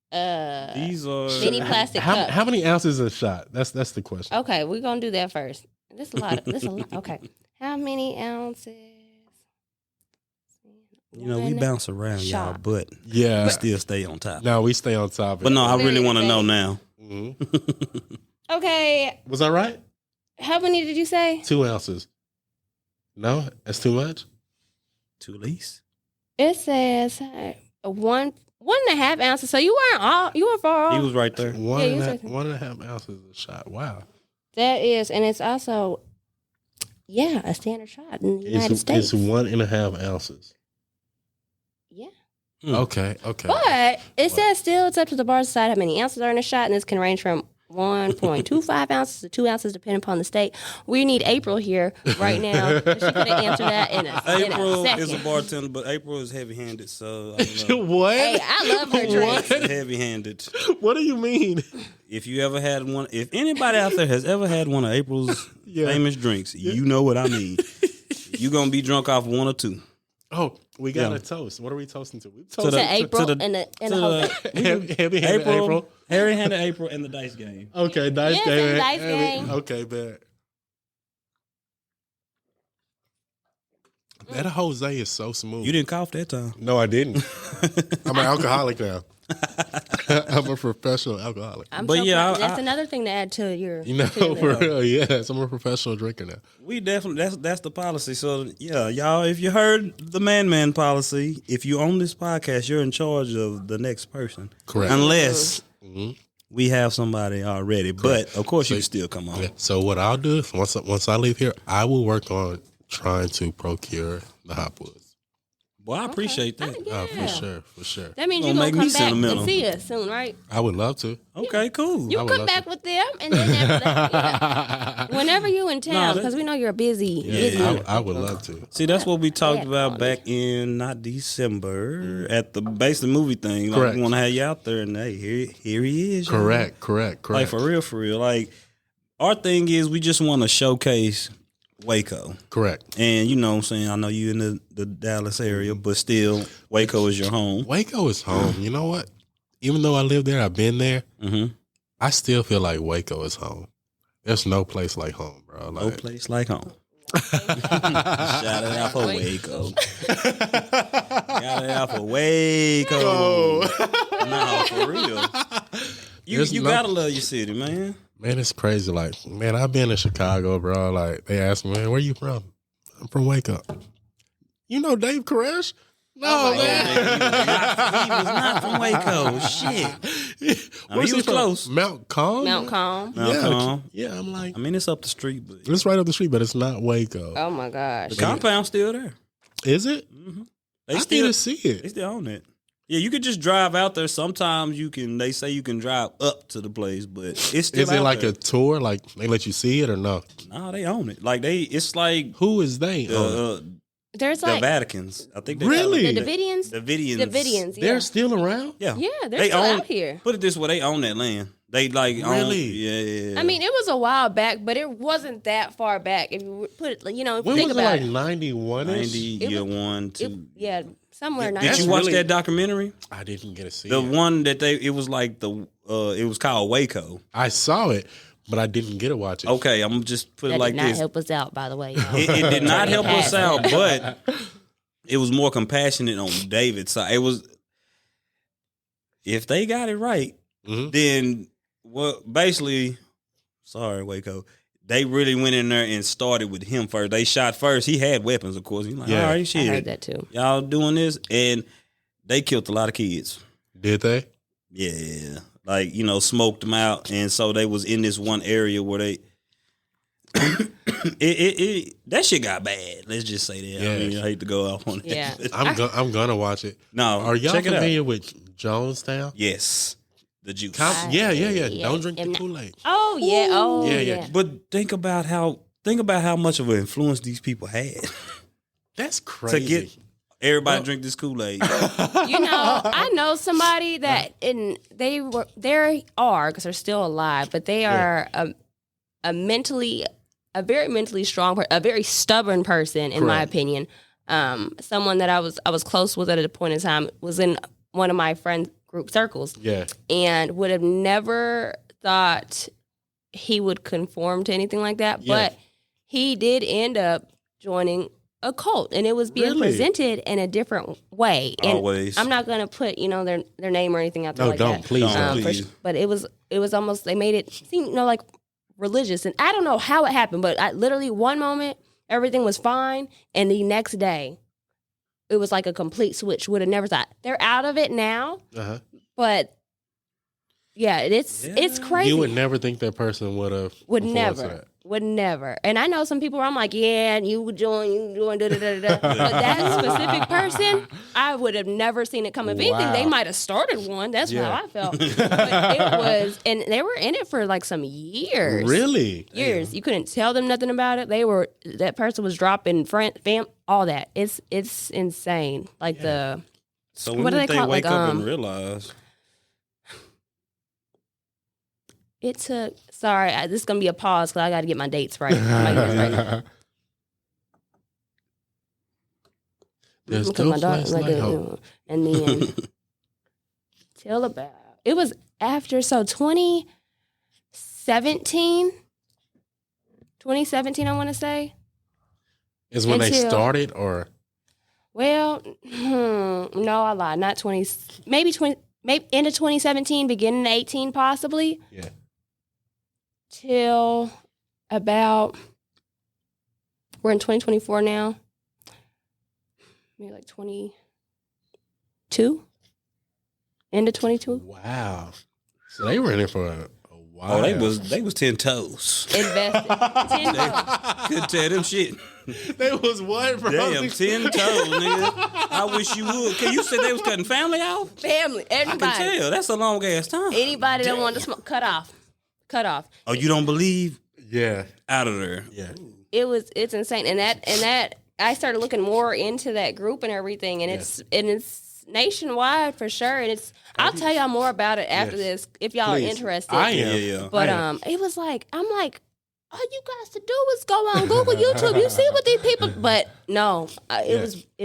These are mini plastic cups. How many ounces is a shot? That's the question. Okay, we're gonna do that first. This a lot. Okay. How many ounces? We bounce around, y'all, but we still stay on top. No, we stay on top. But no, I really want to know now. Mm-hmm. Okay. Was that right? How many did you say? 2 ounces. No, that's too much. 2 at least. It says 1.5 ounces. So you were far off. He was right there. 1.5 ounces a shot. Wow. That is, and it's also, a standard shot in the United States. It's 1.5 ounces. Yeah. Okay. But it says still it's up to the bar to decide how many ounces are in a shot, and this can range from 1.25 ounces to 2 ounces, depending upon the state. We need April here right now. She could have answered that in a April second. is a bartender, but April is heavy-handed, so I don't know. What? Hey, I love her drinks. Heavy-handed. What do you mean? if you ever had one, if anybody out there has ever had one of April's famous drinks, you know what I mean. You're going to be drunk off one or two. Oh, we got a toast. What are we toasting to? We To April and the Heavy-handed April. Hairy-handed April and the dice game. Okay, dice Yes, game. and dice game. Okay, bad. That Jose is so smooth. You didn't cough that time. No, I didn't. I'm an alcoholic now. I'm a professional alcoholic. That's another thing to add to your. For real, yes. I'm a professional drinker now. We definitely, that's the policy. So, yeah, y'all, if you heard the man policy, if you own this podcast, you're in charge of the next person. Correct. Unless we have somebody already. Correct. But, of course, you can still come on. Yeah. So what I'll do is once I leave here, I will work on trying to procure the hopwoods. Well, I appreciate that. For sure. That means you're going to come back sentimental. and see us soon, right? I would love to. Okay, cool. You come back with them, and then after that, whenever you in town, because we know you're busy. I would love to. See, that's what we talked about back in not December at the basic movie thing. Like, we want to have you out there, and hey, here he is. Correct. Like for real. Like our thing is, we just want to showcase Waco. Correct. And you know what I'm saying, I know you in the Dallas area, but still Waco is your home. Waco is home. You know what? Even though I live there, I've been there, I still feel like Waco is home. There's no place like home, bro. No place like home. Shout it out for Waco. Shout it out for Waco. No, for real. You gotta love your city, man. Man, it's crazy. Like, man, I've been in Chicago, bro. Like, they ask me, man, where you from? I'm from Waco. You know Dave Koresh? No, man. He was not from Waco. Shit. I mean, he was close. Mount Calm? Mount Calm. Yeah, I'm like. I mean, it's up the street. But it's right up the street, but it's not Waco. Oh, my gosh. The compound's still there. Is it? Mm-hmm. I need to see it. They still own it. Yeah, you could just drive out there. Sometimes they say you can drive up to the place, but it's still Is it out like there. a tour? Like they let you see it or no? No, they own it. Like it's like who is they? There's the Vaticans. I think really the Davidians. The Davidians. The Davidians. Yeah. They're still around. Yeah, they're still out here. Put it this way: they own that land. They like really. Yeah. I mean, it was a while back, but it wasn't that far back. If you put it, if you when think was about it, like 91? 91 to yeah, somewhere. Did you watch that documentary? I didn't get to see the one that it was like it was called Waco. I saw it, but I didn't get to watch it. Okay, I'm just put it like this. Did not this. help us out, by the way. It did not help us out, but it was more compassionate on David's side. It was, if they got it right, then basically, sorry, Waco, they really went in there and started with him first. They shot first. He had weapons, of course. He's like, all right, shit. I heard that too. Y'all doing this? And they killed a lot of kids. Did they? Yeah. Like, smoked them out. And so they was in this one area where they, that shit got bad. Let's just say that. Yeah. I mean, I hate to go off on that. Yeah. I'm gonna watch it. No, are y'all check it out. familiar with Jonestown? Yes. The juice. Yeah. Don't drink the Kool-Aid. Oh yeah. Oh yeah. But think about how much of an influence these people had That's crazy. to get everybody drink this Kool-Aid. I know somebody that they are because they're still alive, but they are a very mentally strong, a very stubborn person, in my opinion. Someone that I was close with at a point in time was in one of my friends' group circles. Yeah. And would have never thought he would conform to anything like that. Yeah. But he did end up joining a cult, and it was being presented in a different way. And Always. I'm not going to put, their name or anything out there like that. Please don't. But it was almost, they made it seem, like religious. And I don't know how it happened, but literally one moment, everything was fine. And the next day, it was like a complete switch. Would have never thought. They're out of it now, but yeah, it's crazy. You would never think that person would never. And I know some people where I'm like, yeah, you doing da-da-da-da. But that specific person, I would have never seen it come. If anything, they might have started one. That's how I felt. But it was, and they were in it for like some years. Really? Years. You couldn't tell them nothing about it. That person was dropping all that. It's insane. Like So when did they wake up and realize? It took. Sorry, this is gonna be a pause because I got to get my dates right. Right. There's Because no my daughter, place like home. and then till about it was after 2017. 2017, I want to say. Is when they started, or? Well, no, I lied. Not 20. Maybe end of 2017, beginning of 18, possibly. Yeah. Till about we're in 2024 now. Maybe like 22. End of 22. Wow. So they were in it for a while. Oh, they was 10 toes. Invested. 10 toes. Couldn't tell them shit. They was what, bro? Damn, 10 toes, nigga. I wish you would. Cause you said they was cutting family off. Family, everybody. I can tell. That's a long ass time. Anybody that wanted to smoke, cut off. Oh, you don't believe? Yeah. Out of there. Yeah. It's insane, and that I started looking more into that group and everything, and it's nationwide for sure, and I'll tell y'all more about it after this if y'all are interested. I am. Yeah. But it was like I'm like, all you guys to do is go on Google, YouTube. You see what these people, but no, it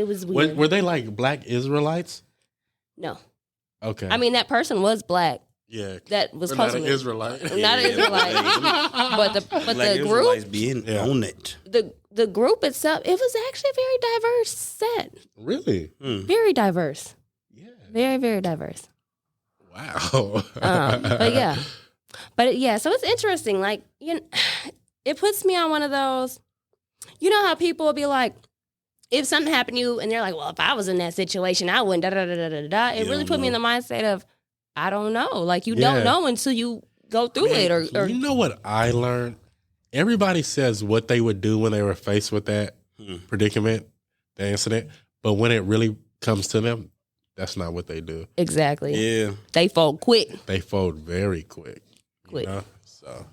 was weird. Were they like Black Israelites? No, Okay. I mean that person was black. Yeah. That was We're close not to an me. Israelite. Not an Israelite, but the group, Israelites being on it. the group itself, it was actually a very diverse set. Really? Very diverse. Yeah. Very, very diverse. Wow. But yeah. So it's interesting. Like, it puts me on one of those, you know how people will be like, if something happened to you and they're like, well, if I was in that situation, I wouldn't, da-da-da-da-da-da. It really put me in the mindset of, I don't know. Like, you don't know until you go through it. Or you know what I learned? Everybody says what they would do when they were faced with that predicament, the incident. But when it really comes to them, that's not what they do. Exactly. Yeah. They fold quick. They fold very quick. You know? So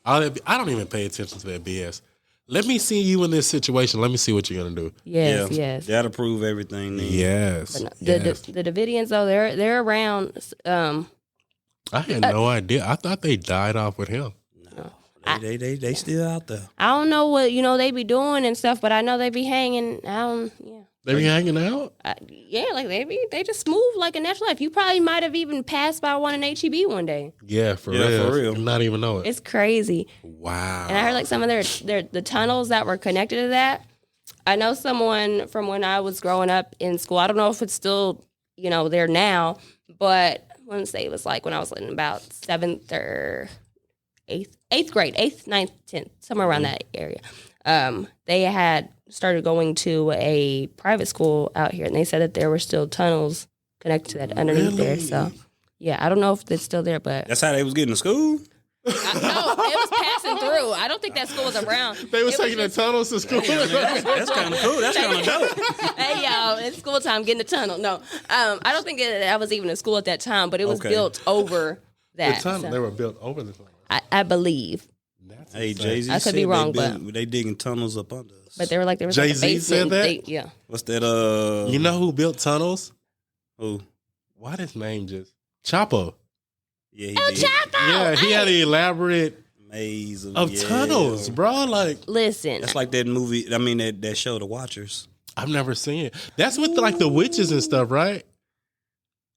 I don't even pay attention to that BS. Let me see you in this situation. Let me see what you're going to do. Yes. That'll prove everything. Then. Yes. But no, the Davidians, though, they're around. I had no idea. I thought they died off with him. No. They still out there. I don't know what, they be doing and stuff, but I know they be hanging. They be hanging out? Like they just move like a natural life. You probably might have even passed by one in HEB one day. Yeah, for real. Not even know it. It's crazy. Wow. And I heard like some of the tunnels that were connected to that. I know someone from when I was growing up in school. I don't know if it's still, there now, but I want to say it was like when I was in about 7th or 8th grade, 8th, 9th, 10th, somewhere around that area. They had started going to a private school out here, and they said that there were still tunnels connected to that underneath there. So, yeah, I don't know if it's still there, but that's how they was getting to school. No, it was passing through. I don't think that school was around. They was taking the tunnels to school. That's kind of cool. That's kind of dope. Hey, y'all, it's school time. Get in the tunnel. No, I don't think I was even in school at that time, but it was built over that. The tunnel, they were built over the tunnel. I believe. Hey, Jay-Z I could be wrong, but they digging tunnels up under us. But they were like there was Jay-Z like a basement. said that? Yeah. What's that? You know who built tunnels? Who? Why his name just Chapo? Yeah, he El did. Chapo. Yeah, he had an elaborate maze of tunnels, bro. Like, listen, that's like that movie. I mean, that show, The Watchers. I've never seen it. That's with like the witches and stuff, right?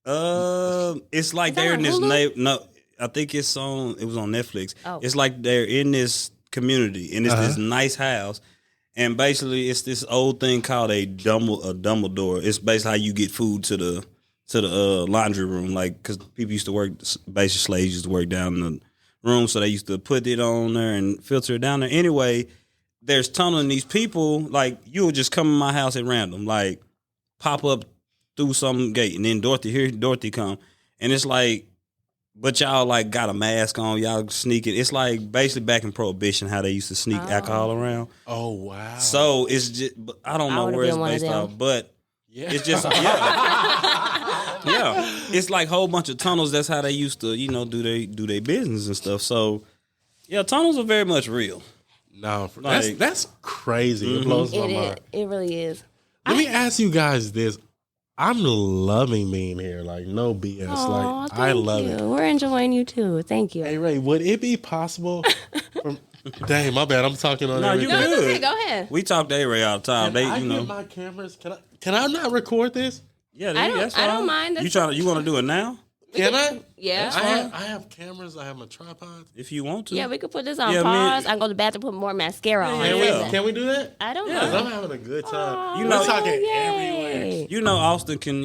It's like they're in this no. I think it was on Netflix. Oh. It's like they're in this community and it's this nice house, and basically it's this old thing called a Dumbledore. It's basically how you get food to the laundry room, like because people used to work, basically slaves used to work down in the room, so they used to put it on there and filter it down there. Anyway, there's tunneling these people. Like you would just come in my house at random, like pop up through some gate, and then Dorothy come, and it's like. But y'all like got a mask on, y'all sneaking. It's like basically back in Prohibition how they used to sneak alcohol around. Oh wow! So it's just I don't know where it's based off, but it's just it's like a whole bunch of tunnels. That's how they used to do their business and stuff. So yeah, tunnels are very much real. No, that's crazy. It blows my mind. It really is. Let me ask you guys this: I'm loving being here. Like, no BS. Aw, Like, I love thank it. you. We're enjoying you too. Thank you. Hey, Ray, would it be possible? Dang, my bad. I'm talking on No, everything. you good. Go ahead. We talk to A-Ray all the time. Can I get my cameras? Can I not record this? Yeah, I don't- that's I don't fine. mind. You want to do it now? Can I? Yeah. I have cameras. I have my tripod. If you want to. Yeah, we could put this on Yeah, pause. I can go to the bathroom, put more mascara on. Can we do that? I don't Because know. I'm having a good time. You We're know- talking Yay. everywhere. You know, Austin can,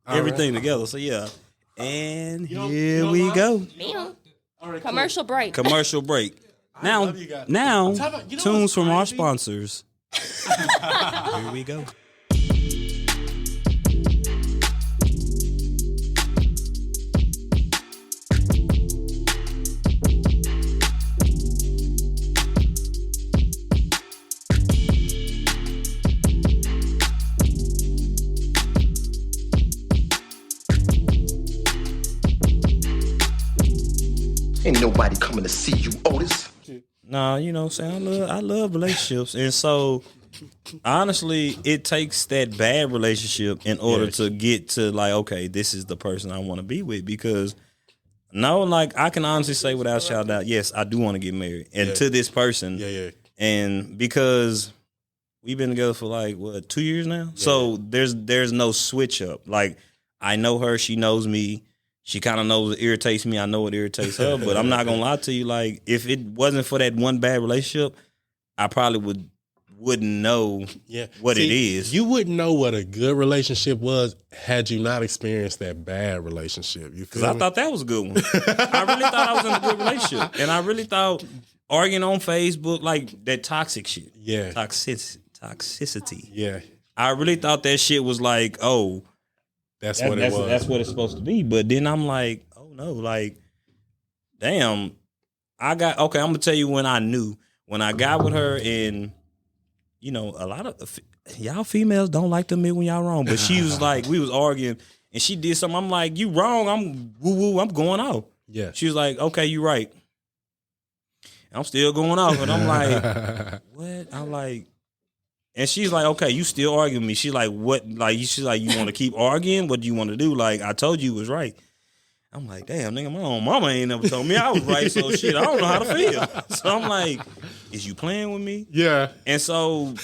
everything together. So, yeah. And here we go. Damn. All right, Commercial break. Commercial break. Now, love you guys. now, I'm talking about- you know tunes what's from our crazy? sponsors. Here we go. Ain't nobody coming to see you, Otis. Nah, you know what I'm saying? I love relationships. And so, honestly, it takes that bad relationship in order to get to, like, okay, this is the person I want to be with. Because, no, like, I can honestly say without a shout out, yes, I do want to get married. And to this person. Yeah. And because we've been together for, like, 2 years now? Yeah. So, there's no switch up. Like, I know her. She knows me. She kind of knows it irritates me. I know it irritates her, but I'm not gonna lie to you. Like, if it wasn't for that one bad relationship, I probably wouldn't know what it is. You wouldn't know what a good relationship was had you not experienced that bad relationship. You feel Because I me? thought that was a good one. I really thought I was in a good relationship, and I really thought arguing on Facebook, like that toxic shit, toxicity. Yeah, I really thought that shit was like, oh. That's what it was. That's what it's supposed to be. But then I'm like, oh no, like, damn. I'm gonna tell you when I knew. When I got with her, and a lot of y'all females don't like to admit when y'all wrong. But she was like, we was arguing, and she did something. I'm like, you wrong. I'm woo. I'm going off. Yeah. She was like, okay, you right. And I'm still going off, and I'm like, what? I'm like. And she's like, okay, you still arguing with me. She's like, what? Like, she's like, you want to keep arguing? What do you want to do? Like, I told you it was right. I'm like, damn, nigga, my own mama ain't never told me I was right, so shit, I don't know how to feel. So I'm like, is you playing with me? Yeah. And so,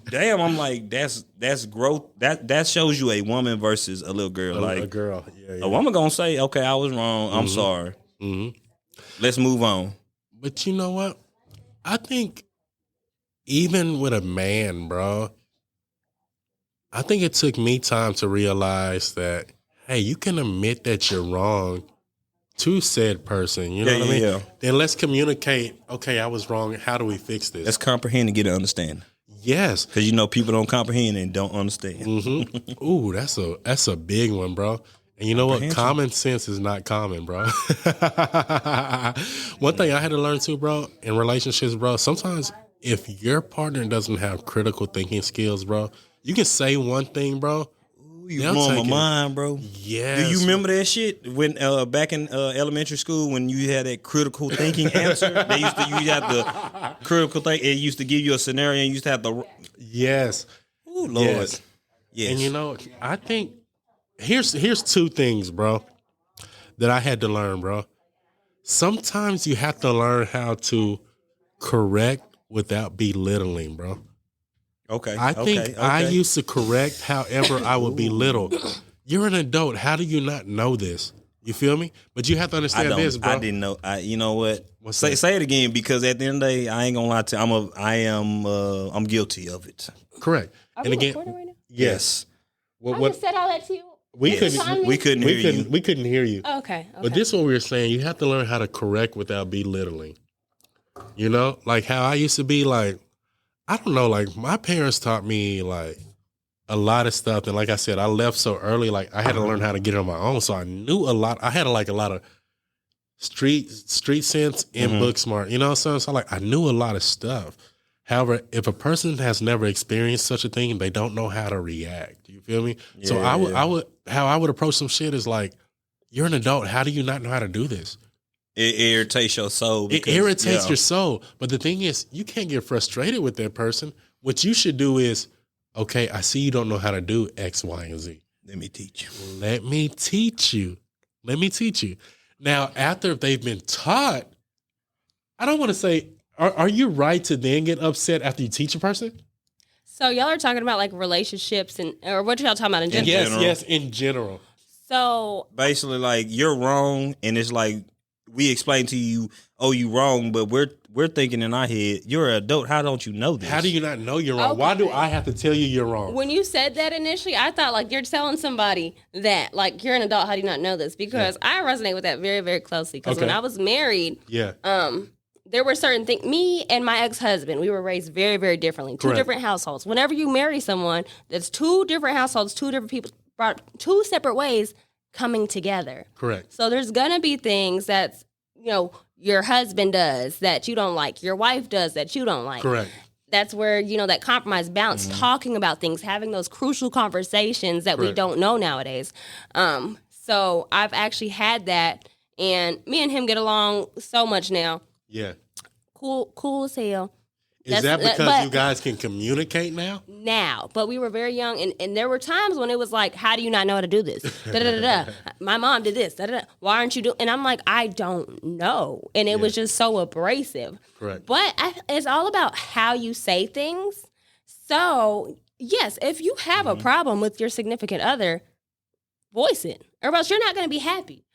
damn, I'm like, that's growth. That shows you a woman versus a little girl. Like, a girl. Yeah. A woman gonna say, okay, I was wrong. I'm sorry. Mm-hmm. Let's move on. But you know what? I think even with a man, bro, I think it took me time to realize that, hey, you can admit that you're wrong to said person. You know what I mean? Yeah. Then let's communicate, okay, I was wrong. How do we fix this? Let's comprehend and get an understanding. Yes. Because people don't comprehend and don't understand. Mm-hmm. Ooh, that's a big one, bro. And you know what? Common sense is not common, bro. One thing I had to learn too, bro, in relationships, bro, sometimes if your partner doesn't have critical thinking skills, bro, you can say one thing, bro. You blowing my mind, bro. Yes. Do you remember that shit when back in elementary school when you had that critical thinking answer? You had the critical think. It used to give you a scenario and you used to have the. Yes. Oh Lord. Yes. Yes. And I think here's two things, bro, that I had to learn, bro. Sometimes you have to learn how to correct without belittling, bro. Okay. I think I used to correct, however, I would belittle. You're an adult. How do you not know this? You feel me? But you have to understand this, bro. I didn't know. You know what? Say it again, because at the end of the day, I ain't gonna lie to you. I'm guilty of it. Correct. Are and we again, recording right now? Yes. I just said all that to you. We couldn't hear you. We couldn't hear you. Okay. But this is what we were saying. You have to learn how to correct without belittling. You know, like how I used to be like, I don't know, like my parents taught me like a lot of stuff. And like I said, I left so early, like I had to learn how to get it on my own. So I knew a lot. I had like a lot of street sense and book smart, you know what I'm saying? So like I knew a lot of stuff. However, if a person has never experienced such a thing, they don't know how to react. You feel me? Yeah, so I would approach some shit is like, you're an adult. How do you not know how to do this? It irritates your soul. It irritates your soul. But the thing is, you can't get frustrated with that person. What you should do is okay, I see you don't know how to do X, Y, and Z. Let me teach you. Let me teach you. Let me teach you. Now, after they've been taught, I don't want to say, are you right to then get upset after you teach a person? So y'all are talking about like relationships or what y'all talking about in general? Yes, in general. So basically, like, you're wrong, and it's like we explain to you, oh, you wrong, but we're thinking in our head, you're an adult. How don't you know this? How do you not know you're wrong? Okay. Why do I have to tell you you're wrong? When you said that initially, I thought like you're telling somebody that like you're an adult. How do you not know this? Because I resonate with that very, very closely. Because when I was married, there were certain things. Me and my ex-husband, we were raised very, very differently. Two different households. Whenever you marry someone, that's two different households, two different people, brought two separate ways coming together. Correct. So there's gonna be things that's, your husband does that you don't like, your wife does that you don't like. Correct. That's where, that compromise, balance, talking about things, having those crucial conversations that we don't know nowadays. So I've actually had that, and me and him get along so much now. Yeah. Cool as hell. Is that because you guys can communicate now? Now, but we were very young, and there were times when it was like, how do you not know how to do this? Da-da-da-da. My mom did this. Da-da-da. Why aren't you doing? And I'm like, I don't know. And it was just so abrasive. Correct. But it's all about how you say things. So, yes, if you have a problem with your significant other, voice it, or else you're not going to be happy.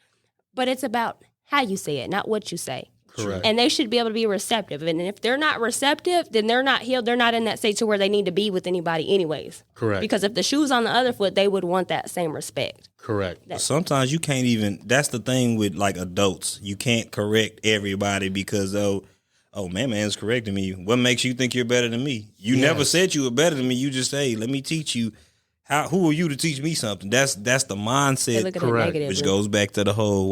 But it's about how you say it, not what you say. Correct. And they should be able to be receptive. And if they're not receptive, then they're not healed. They're not in that state to where they need to be with anybody anyways. Correct. Because if the shoe's on the other foot, they would want that same respect. Correct. Sometimes you can't even, that's the thing with like adults. You can't correct everybody because, oh, man's correcting me. What makes you think you're better than me? You never said you were better than me. You just say, let me teach you. Who are you to teach me something? That's the mindset. Correct. Which goes back to the whole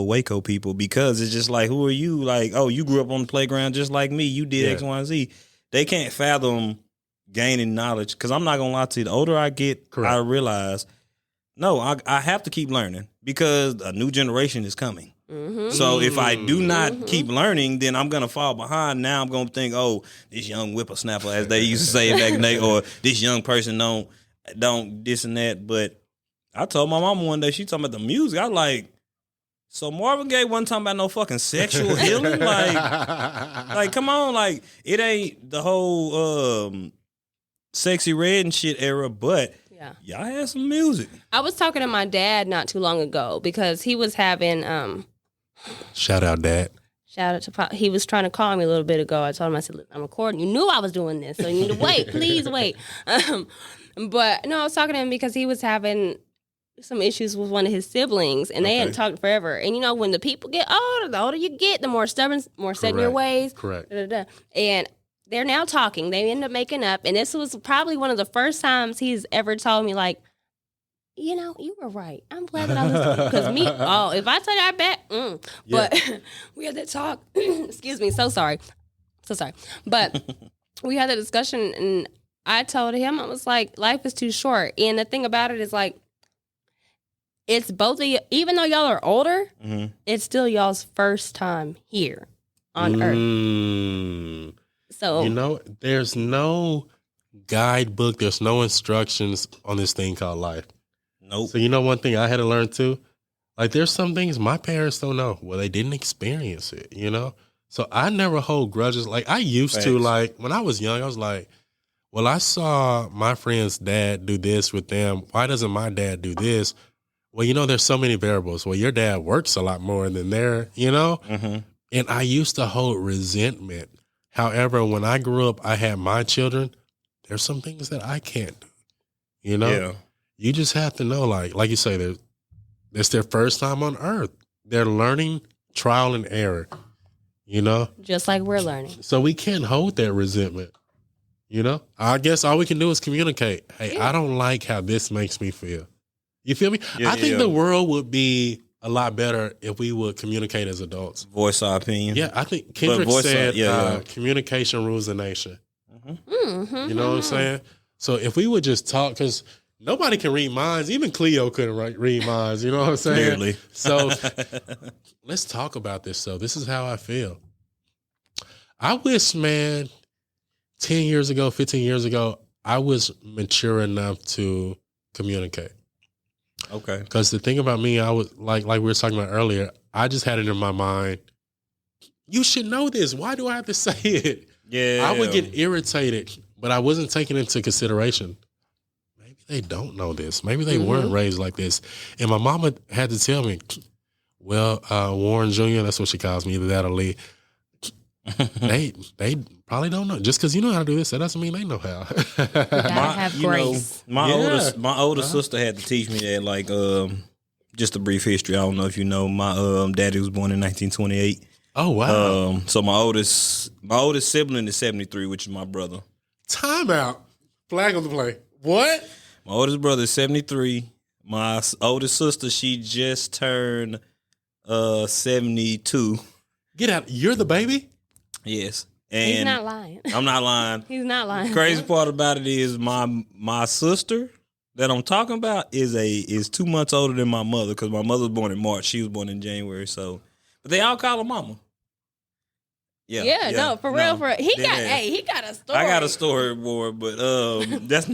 Waco people, because it's just like, who are you? Like, oh, you grew up on the playground just like me. You did X, Y, and Z. They can't fathom gaining knowledge, because I'm not going to lie to you. The older I get, I realize, no, I have to keep learning because a new generation is coming. Mm-hmm. So if I do not keep learning, then I'm going to fall behind. Now I'm going to think, oh, this young whippersnapper, as they used to say back in the day, or this young person don't this and that. But I told my mama one day, she talking about the music. I like, so Marvin Gaye wasn't talking about no fucking sexual healing? Like, come on, like, it ain't the whole Sexy Red and shit era, but y'all had some music. I was talking to my dad not too long ago because he was having shout out, Dad. Shout out to Pop. He was trying to call me a little bit ago. I told him, I said, look, I'm recording. You knew I was doing this, so you need to wait. Please wait. But no, I was talking to him because he was having some issues with one of his siblings, and they hadn't talked forever. And when the people get older, the older you get, the more stubborn, more set in your ways. Correct. And they're now talking. They end up making up, and this was probably one of the first times he's ever told me, like, you were right. I'm glad that I listened. Because if I tell you I bet, but we had that talk. Excuse me, so sorry. But we had that discussion, and I told him, I was like, life is too short. And the thing about it is, like, it's both of you, even though y'all are older, it's still y'all's first time here on Earth. So, there's no guidebook, there's no instructions on this thing called life. Nope. So, one thing I had to learn too, like, there's some things my parents don't know. Well, they didn't experience it, So I never hold grudges. Like, I used to, like, when I was young, I was like, well, I saw my friend's dad do this with them. Why doesn't my dad do this? Well, there's so many variables. Well, your dad works a lot more than their, And I used to hold resentment. However, when I grew up, I had my children. There's some things that I can't do, Yeah. You just have to know, like you say, it's their first time on Earth. They're learning trial and error, just like we're learning. So we can't hold that resentment, I guess all we can do is communicate. Hey, I don't like how this makes me feel. You feel me? I think the world would be a lot better if we would communicate as adults. Voice our opinion. Yeah, I think Kendrick said communication rules the nation. You know what I'm saying? So if we would just talk, because nobody can read minds. Even Cleo couldn't read minds. You know what I'm saying? Clearly. So let's talk about this. So this is how I feel. I wish, man, 10 years ago, 15 years ago, I was mature enough to communicate. Okay. Because the thing about me, I was like we were talking about earlier, I just had it in my mind, you should know this. Why do I have to say it? Yeah. I would get irritated, but I wasn't taking into consideration. Maybe they don't know this. Maybe they weren't raised like this. And my mama had to tell me, well, Warren Jr., that's what she calls me, either that or Lee. they probably don't know. Just because you know how to do this, that doesn't mean they know how. You gotta have grace. My older sister had to teach me that. Like, just a brief history. I don't know if you know. My daddy was born in 1928. Oh wow! So my oldest sibling is 73, which is my brother. Time out. Flag on the play. What? My oldest brother is 73. My oldest sister, she just turned 72. Get out! You're the baby. Yes. And He's not lying. I'm not lying. He's not lying. Crazy part about it is my sister that I'm talking about is 2 months older than my mother, because my mother was born in March. She was born in January. So, but they all call her mama. Yeah, no, for real. He got a story. I got a storyboard, but that's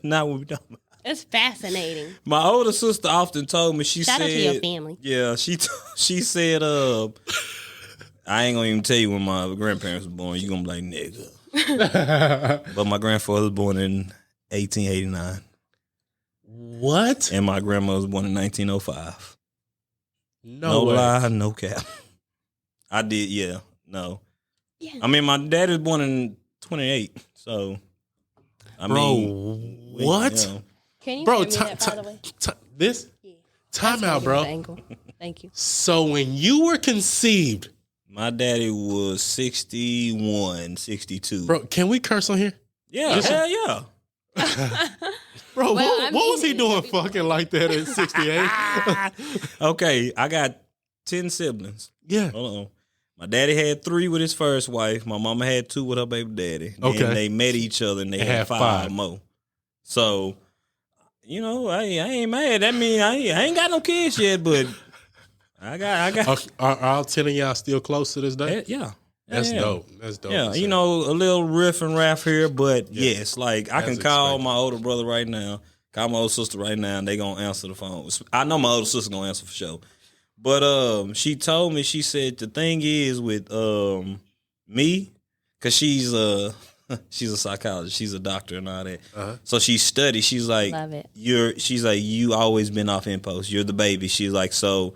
not what we're talking about. It's fascinating. My older sister often told me, she Shout said, out to your family. Yeah, she said, I ain't gonna even tell you when my grandparents were born. You gonna be like, nigga. But my grandfather was born in 1889. What? And my grandma was born in 1905. No way. Lie, no cap. I did, yeah. No. Yeah. I mean, my dad was born in 28, so what? You know. Can you Bro, hear me that, by the way? This? Yeah. Time out, bro. Angle. Thank you. So when you were conceived, My daddy was 61, 62. bro, can we curse on here? Yeah, hell yeah. Bro, Well, what was he doing fucking like that at 68? Okay, I got 10 siblings. Yeah. Hold on. My daddy had 3 with his first wife. My mama had 2 with her baby daddy. Okay. And they met each other and they had 5 more. So, you know, I ain't mad. That mean I ain't got no kids yet, but I got. Are all 10 of y'all still close to this day? Yeah. That's dope. That's dope. Yeah, you know, a little riff and raff here, but yes, like I can call my older brother right now, call my older sister right now, and they gonna answer the phone. I know my older sister gonna answer for sure. But she told me, she said the thing is with me, cause she's a psychologist, she's a doctor and all that. Uh-huh. So she studied. She's like, love it. She's like, you always been off impulse. You're the baby. She's like, so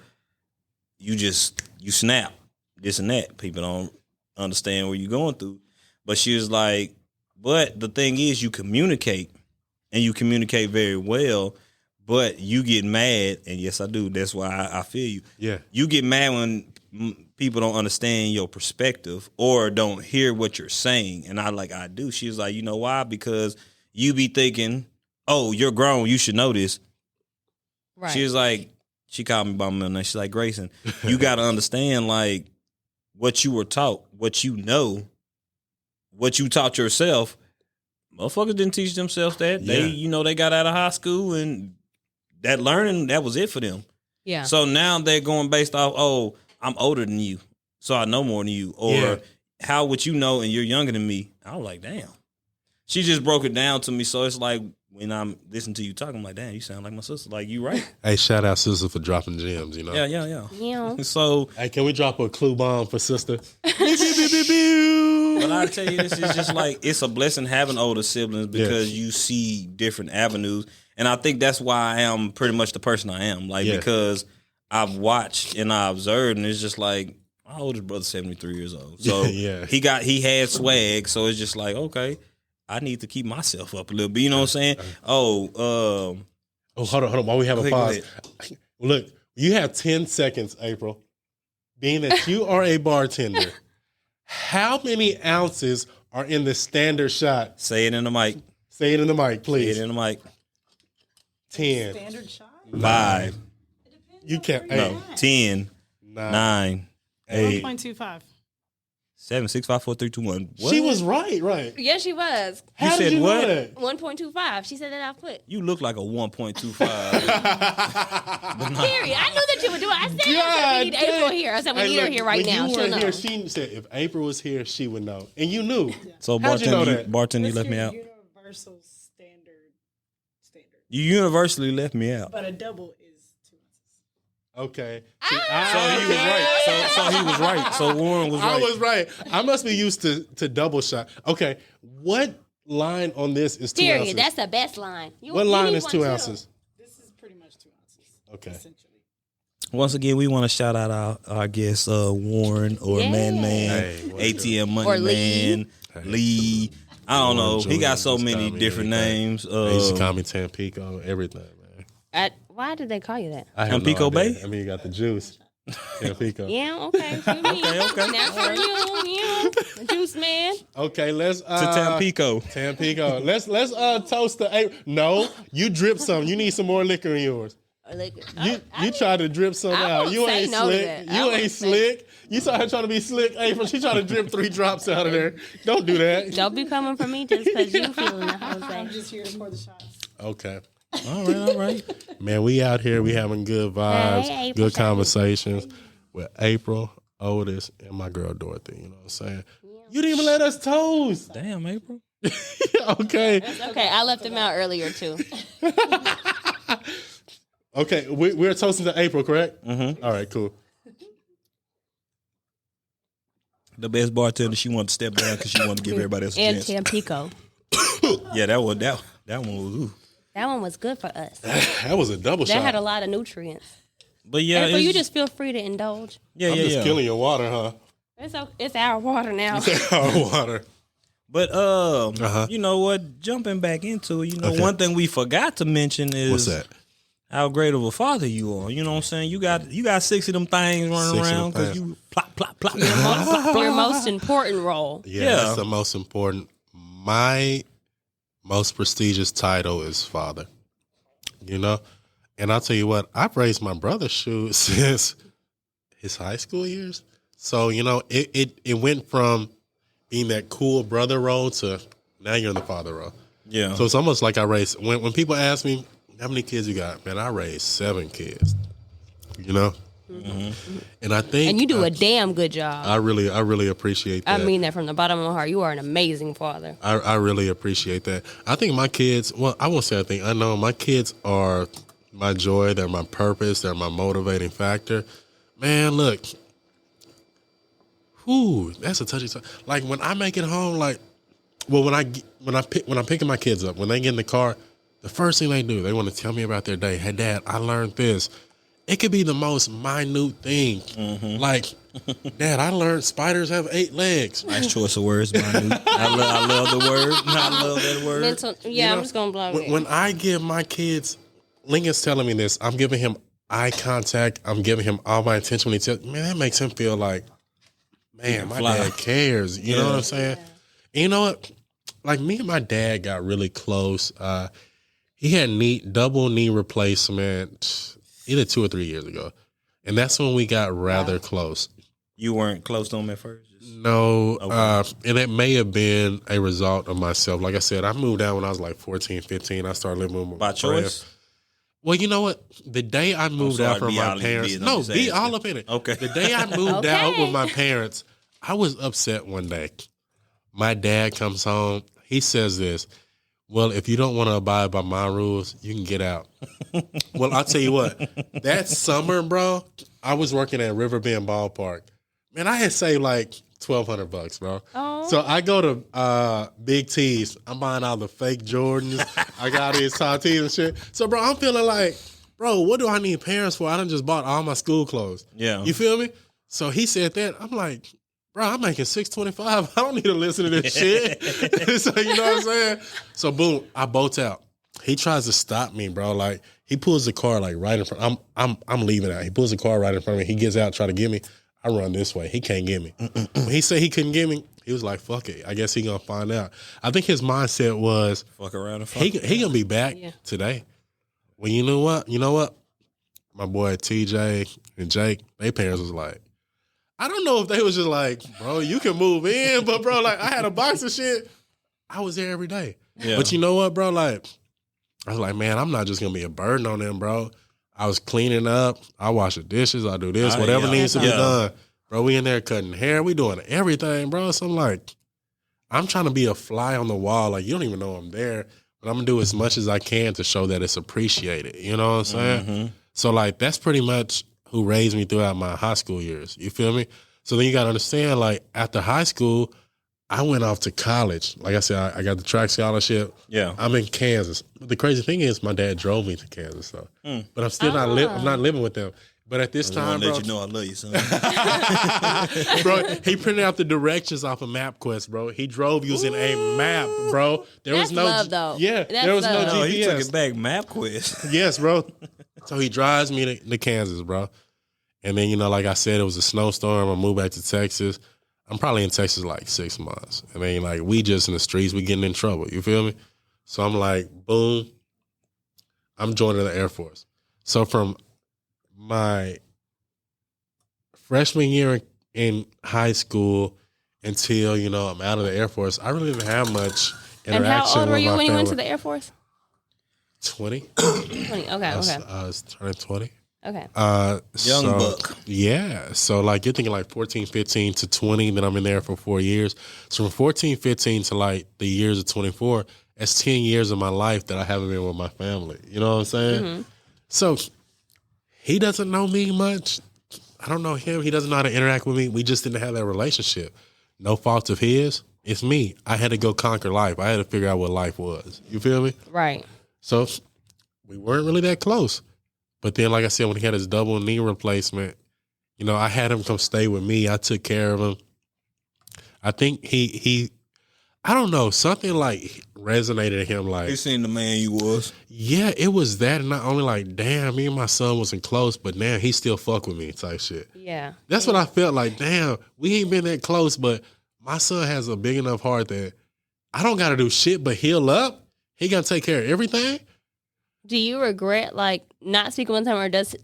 you snap this and that. People don't understand what you're going through. But she was like, but the thing is, you communicate, and you communicate very well, but you get mad, and yes, I do. That's why I feel you. Yeah. You get mad when people don't understand your perspective or don't hear what you're saying. And I do. She was like, you know why? Because you be thinking, oh, you're grown, you should know this. Right. She was like, she called me by my middle name. She's like, Grayson, you got to understand, like, what you were taught, what you know, what you taught yourself. Motherfuckers didn't teach themselves that. Yeah. They got out of high school and that learning, that was it for them. Yeah. So now they're going based off, oh, I'm older than you, so I know more than you. Or how would you know and you're younger than me? I was like, damn. She just broke it down to me. So it's like, when I'm listening to you talking, I'm like, damn, you sound like my sister. Like, you right. Hey, shout out sister for dropping gems, you know? Yeah. So, hey, can we drop a clue bomb for sister? But I tell you, this is just like, it's a blessing having older siblings because you see different avenues. And I think that's why I am pretty much the person I am. Like, because I've watched and I observed, and it's just like, my oldest brother's 73 years old. So he had swag. So it's just like, okay, I need to keep myself up a little bit. You know what I'm saying? hold on. While we have a pause. Look, you have 10 seconds, April. Being that you are a bartender, how many ounces are in the standard shot? Say it in the mic. Say it in the mic, please. Say it in the mic. 10. Standard shot? 5. You can't. No. 10. 9. 8. 1.25. 7, 6, 5, 4, 3, 2, 1. What? She was right. Yeah, she was. You How said did you what? know that? 1.25. She said that I put. You look like a 1.25. Period. I knew that you would do it. I said we need April here. I said we need her here right now. She'll know. Here, she said if April was here, she would know. And you knew. So How'd you know that? bartender, you left me out. Universal You universally left me out. But a double is 2 ounces. Okay. So he was right. So he was right. So Warren was right. I was right. I must be used to double shot. Okay. What line on this is 2 Period. ounces? That's the best line. What line is 2 ounces? This is pretty much 2 ounces. Okay. Essentially. Once again, we want to shout out our guest, Warren or Man, Hey, ATM Money Or Lee. Man, Lee. I don't know. Warren He got Jr. so just many call me different anything. names. They used to call me Tampico, everything, man. Why did they call you that? I have Tampico no idea. Bay? I mean, you got the juice. Tampico. Yeah, okay. For me. Okay. Now for you, the juice man. Okay, let's To Tampico. Tampico. Let's toast the April. No, you drip some. You need some more liquor in yours. You tried to drip some I out. won't You say ain't no to slick. that. I You won't ain't say- slick. You saw her trying to be slick. April, she tried to drip 3 drops out of there. Don't do that. Don't be coming for me just because you feeling the I'm Jose. just here to pour the shots. Okay. All right. Man, we out here. We having good vibes, Hey, April, good conversations with April, Otis, and my girl Dorothy. You know what I'm saying? You didn't even let us toast. Damn, April. Okay. Okay, I left him out earlier too. Okay. We're toasting to April, correct? Mm-hmm. All right, cool. The best bartender, she wanted to step down because she wanted to give everybody else a And chance. Tampico. Yeah, that one was ooh. That one was good for us. That was a double That shot. had a lot of nutrients. But yeah, April, it's, you just feel free to indulge. yeah, I'm yeah, just yeah. killing your water, huh? It's our water now. Our water. But you know what? Jumping back into it, Okay. one thing we forgot to mention is What's that? how great of a father you are. You know what I'm saying? You got 6 of them things running 6 of them around because things. you plop, plop, plop. Your most important role. Yeah, that's the most important. My most prestigious title is father. You know? And I'll tell you what, I've raised my brother's shoes since his high school years. So, it went from being that cool brother role to now you're in the father role. Yeah. So it's almost like I raised, when people ask me, how many kids you got? Man, I raised 7 kids. You know? Mm-hmm. And I think... And you do a damn good job. I really appreciate that. I mean that from the bottom of my heart. You are an amazing father. I really appreciate that. I think my kids, well, I won't say I think, I know my kids are my joy. They're my purpose. They're my motivating factor. Man, look. Whew, that's a touchy subject. Like when I make it home, like, well, when I'm picking my kids up, when they get in the car, the first thing they do, they want to tell me about their day. Hey, Dad, I learned this. It could be the most minute thing. Mm-hmm. Like, Dad, I learned spiders have 8 legs. Nice choice of words, minute. I love the word. I love that word. I'm just going to blow it. When I give my kids, Lincoln's telling me this, I'm giving him eye contact. I'm giving him all my attention when he tells, man, that makes him feel like, man, my dad cares. You know what I'm saying? And you know what? Like me and my dad got really close. He had double knee replacement either 2 or 3 years ago. And that's when we got rather close. You weren't close to him at first? No. Okay. And it may have been a result of myself. Like I said, I moved out when I was like 14, 15. I started living with my By choice? friends. Well, you know what? The day I moved out from my parents. No, be all up in it. Okay. The day I moved out with my parents, I was upset one day. My dad comes home. He says this. Well, if you don't want to abide by my rules, you can get out. Well, I'll tell you what. That summer, bro, I was working at Riverbend Ballpark. Man, I had saved like $1,200, bro. Oh. So I go to Big T's. I'm buying all the fake Jordans. I got these Tatis and shit. So, bro, I'm feeling like, bro, what do I need parents for? I done just bought all my school clothes. Yeah. You feel me? So he said that. I'm like, bro, I'm making $625. I don't need to listen to this shit. So you know what I'm saying? So boom, I bolt out. He tries to stop me, bro. Like he pulls the car like right in front. I'm leaving out. He pulls the car right in front of me. He gets out, try to get me. I run this way. He can't get me. When he said he couldn't get me, he was like, fuck it. I guess he gonna find out. I think his mindset was Fuck around and fuck. he gonna be back today. Well, you know what? My boy TJ and Jake, their parents was like, I don't know if they was just like, bro, you can move in, but bro, like I had a box of shit. I was there every day. Yeah. But you know what, bro? Like, I was like, man, I'm not just gonna be a burden on them, bro. I was cleaning up. I wash the dishes. I do this, whatever needs to be done. Bro, we in there cutting hair. We doing everything, bro. So I'm like, I'm trying to be a fly on the wall. Like, you don't even know I'm there. but I'm gonna do as much as I can to show that it's appreciated. You know what I'm saying? So like that's pretty much who raised me throughout my high school years. You feel me? So then you gotta understand, like after high school, I went off to college. Like I said, I got the track scholarship. Yeah. I'm in Kansas. But the crazy thing is, my dad drove me to Kansas, so. But I'm still I'm not living with them. But at this time, bro, let you know I love you, son. bro, he printed out the directions off of MapQuest, bro. He drove using a map, bro. That's love, though. Yeah, That's there was love. no No, GPS. he took it back MapQuest. Yes, bro. So he drives me to Kansas, bro. And then, like I said, it was a snowstorm. I moved back to Texas. I'm probably in Texas like 6 months. And then, like, we just in the streets, we getting in trouble. You feel me? So I'm like, boom, I'm joining the Air Force. So from my freshman year in high school until, I'm out of the Air Force, I really didn't have much interaction with my family. And how old were you when you went to the Air Force? 20. 20. Okay, I okay. was turning 20. Okay. Young buck. Yeah. So like you're thinking like 14, 15 to 20, then I'm in there for 4 years. So from 14, 15 to like the years of 24, that's 10 years of my life that I haven't been with my family. You know what I'm saying? So he doesn't know me much. I don't know him. He doesn't know how to interact with me. We just didn't have that relationship. No fault of his. It's me. I had to go conquer life. I had to figure out what life was. You feel me? Right. So we weren't really that close. But then, like I said, when he had his double knee replacement, I had him come stay with me. I took care of him. I think he I don't know, something like resonated in him. Like, You seen the man you was. yeah, it was that. And not only like, damn, me and my son wasn't close, but damn, he still fuck with me type shit. Yeah. That's what I felt like. Damn, we ain't been that close, but my son has a big enough heart that I don't got to do shit but heal up. He got to take care of everything. Do you regret like not speaking one time, or is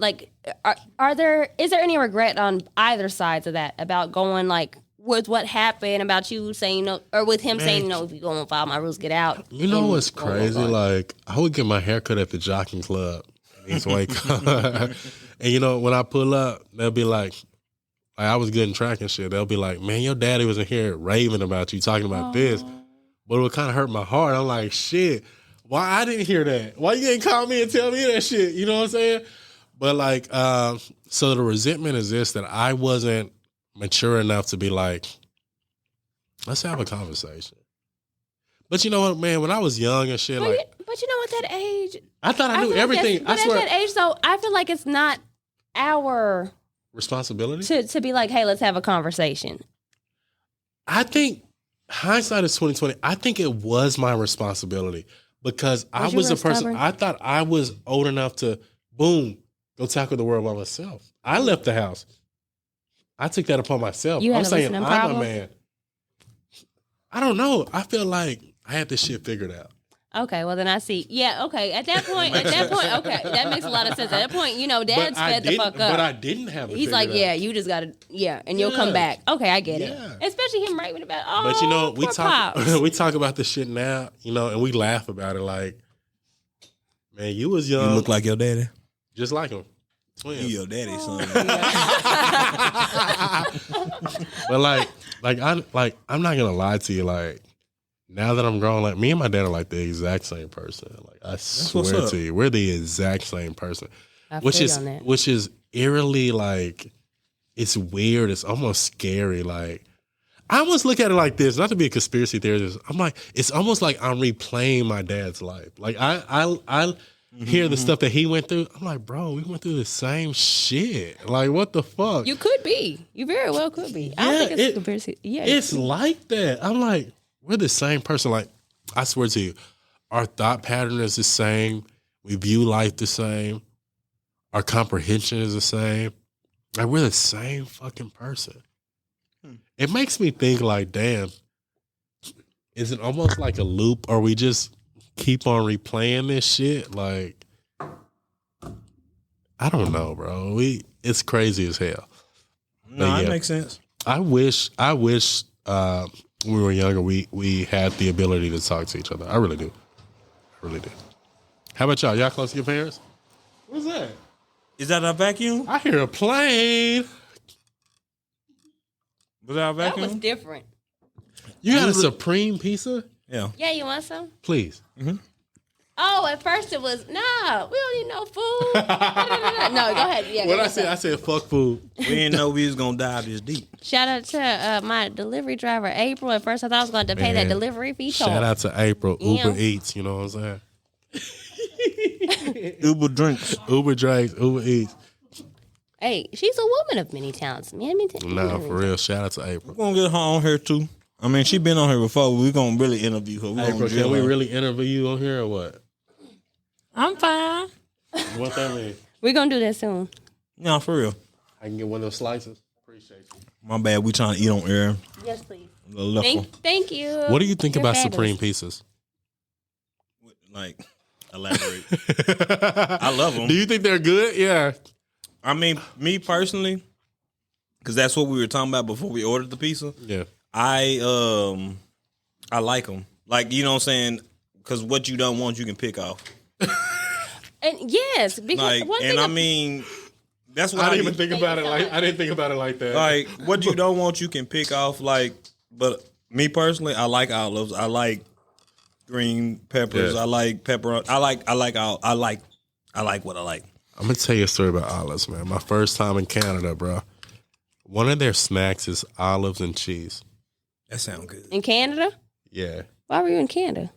there any regret on either sides of that about going like with what happened, about you saying no, or with him saying no, if you go and follow my rules, get out? You know what's crazy? Like, I would get my haircut at the jockeying club in East Waco. And when I pull up, they'll be like I was good in track and shit. They'll be like, man, your daddy was in here raving about you, talking about this. But it would kind of hurt my heart. I'm like, shit. Why I didn't hear that? Why you didn't call me and tell me that shit? You know what I'm saying? But like, so the resentment is this, that I wasn't mature enough to be like, let's have a conversation. But you know what, man? When I was young and shit, But you know, at that age, I thought I knew feel like everything. But I swear. at that age, though, I feel like it's not our Responsibility? to be like, hey, let's have a conversation. I think hindsight is 2020. I think it was my responsibility. Because I was a person, stubborn? I thought I was old enough to, boom, go tackle the world by myself. I left the house. I took that upon myself. You had I'm a saying listening I'm problem? a man. I don't know. I feel like I had this shit figured out. Okay, well then I see. Yeah, okay. At that point, okay, that makes a lot of sense. At that point, Dad's fed the fuck up. But I didn't have it He's figured like, out. yeah, you just gotta, and you'll come back. Okay, I get Yeah. it. Especially him raving about, But we poor talk Pops. we talk about this shit now, and we laugh about it like, man, you was young. You look like your daddy. just like him. You Twins. your daddy, son. But I'm not gonna lie to you, like, now that I'm grown, like, me and my dad are like the exact same person. Like, I what's swear up. to you, we're the exact same person. I Which feel is you on that. which is eerily, like, it's weird. It's almost scary. Like, I almost look at it like this, not to be a conspiracy theorist. I'm like, it's almost like I'm replaying my dad's life. Like, I hear the stuff that he went through. I'm like, bro, we went through the same shit. Like, what the fuck? You could be. You very well could be. I don't think it's a conspiracy. Yeah, It's like that. I'm like, we're the same person. Like, I swear to you, our thought pattern is the same. We view life the same. Our comprehension is the same. Like, we're the same fucking person. It makes me think like, damn, is it almost like a loop, or we just keep on replaying this shit? Like, I don't know, bro. It's crazy as hell. No, But that yeah. makes sense. I wish when we were younger, we had the ability to talk to each other. I really do. I really do. How about y'all? Y'all close to your parents? What's that? Is that a vacuum? I hear a plane. Was that a that was vacuum? different. You got a Supreme pizza? Yeah. Yeah, you want some? Please. Oh, at first it was, nah, we don't need no food. No, go ahead. Yeah, What go I said, fuck food. We didn't know we was gonna dive this deep. Shout out to my delivery driver, April. At first I thought I was going to pay that delivery fee. Shout out to April. Yeah. Uber Eats, you know what I'm saying? Uber drinks. Uber drinks, Uber Eats. Hey, she's a woman of many talents, man. Nah, for real. Shout out to April. We're gonna get her on here too. I mean, she been on here before. We're gonna really interview her. April, can we really interview you on here or what? I'm fine. What that mean? We're going to do that soon. No, for real. I can get one of those slices. Appreciate you. My bad. We trying to eat on air. Yes, please. Thank you. What do you think You're about fabulous. Supreme Pieces? Like, elaborate. I love them. Do you think they're good? Yeah. I mean, me personally, because that's what we were talking about before we ordered the pizza. Yeah. I like them. Like, you know what I'm saying? Because what you don't want, you can pick off. And yes, because Like, one and thing I mean, that's what I didn't even think about it like I didn't think about it like that. Like, what you don't want, you can pick off. Like, but me personally, I like olives. I like green peppers. Yeah. I like pepperoni. I like what I like. I'm gonna tell you a story about olives, man. My first time in Canada, bro. One of their snacks is olives and cheese. That sounds good. in Canada. Yeah. Why were you in Canada?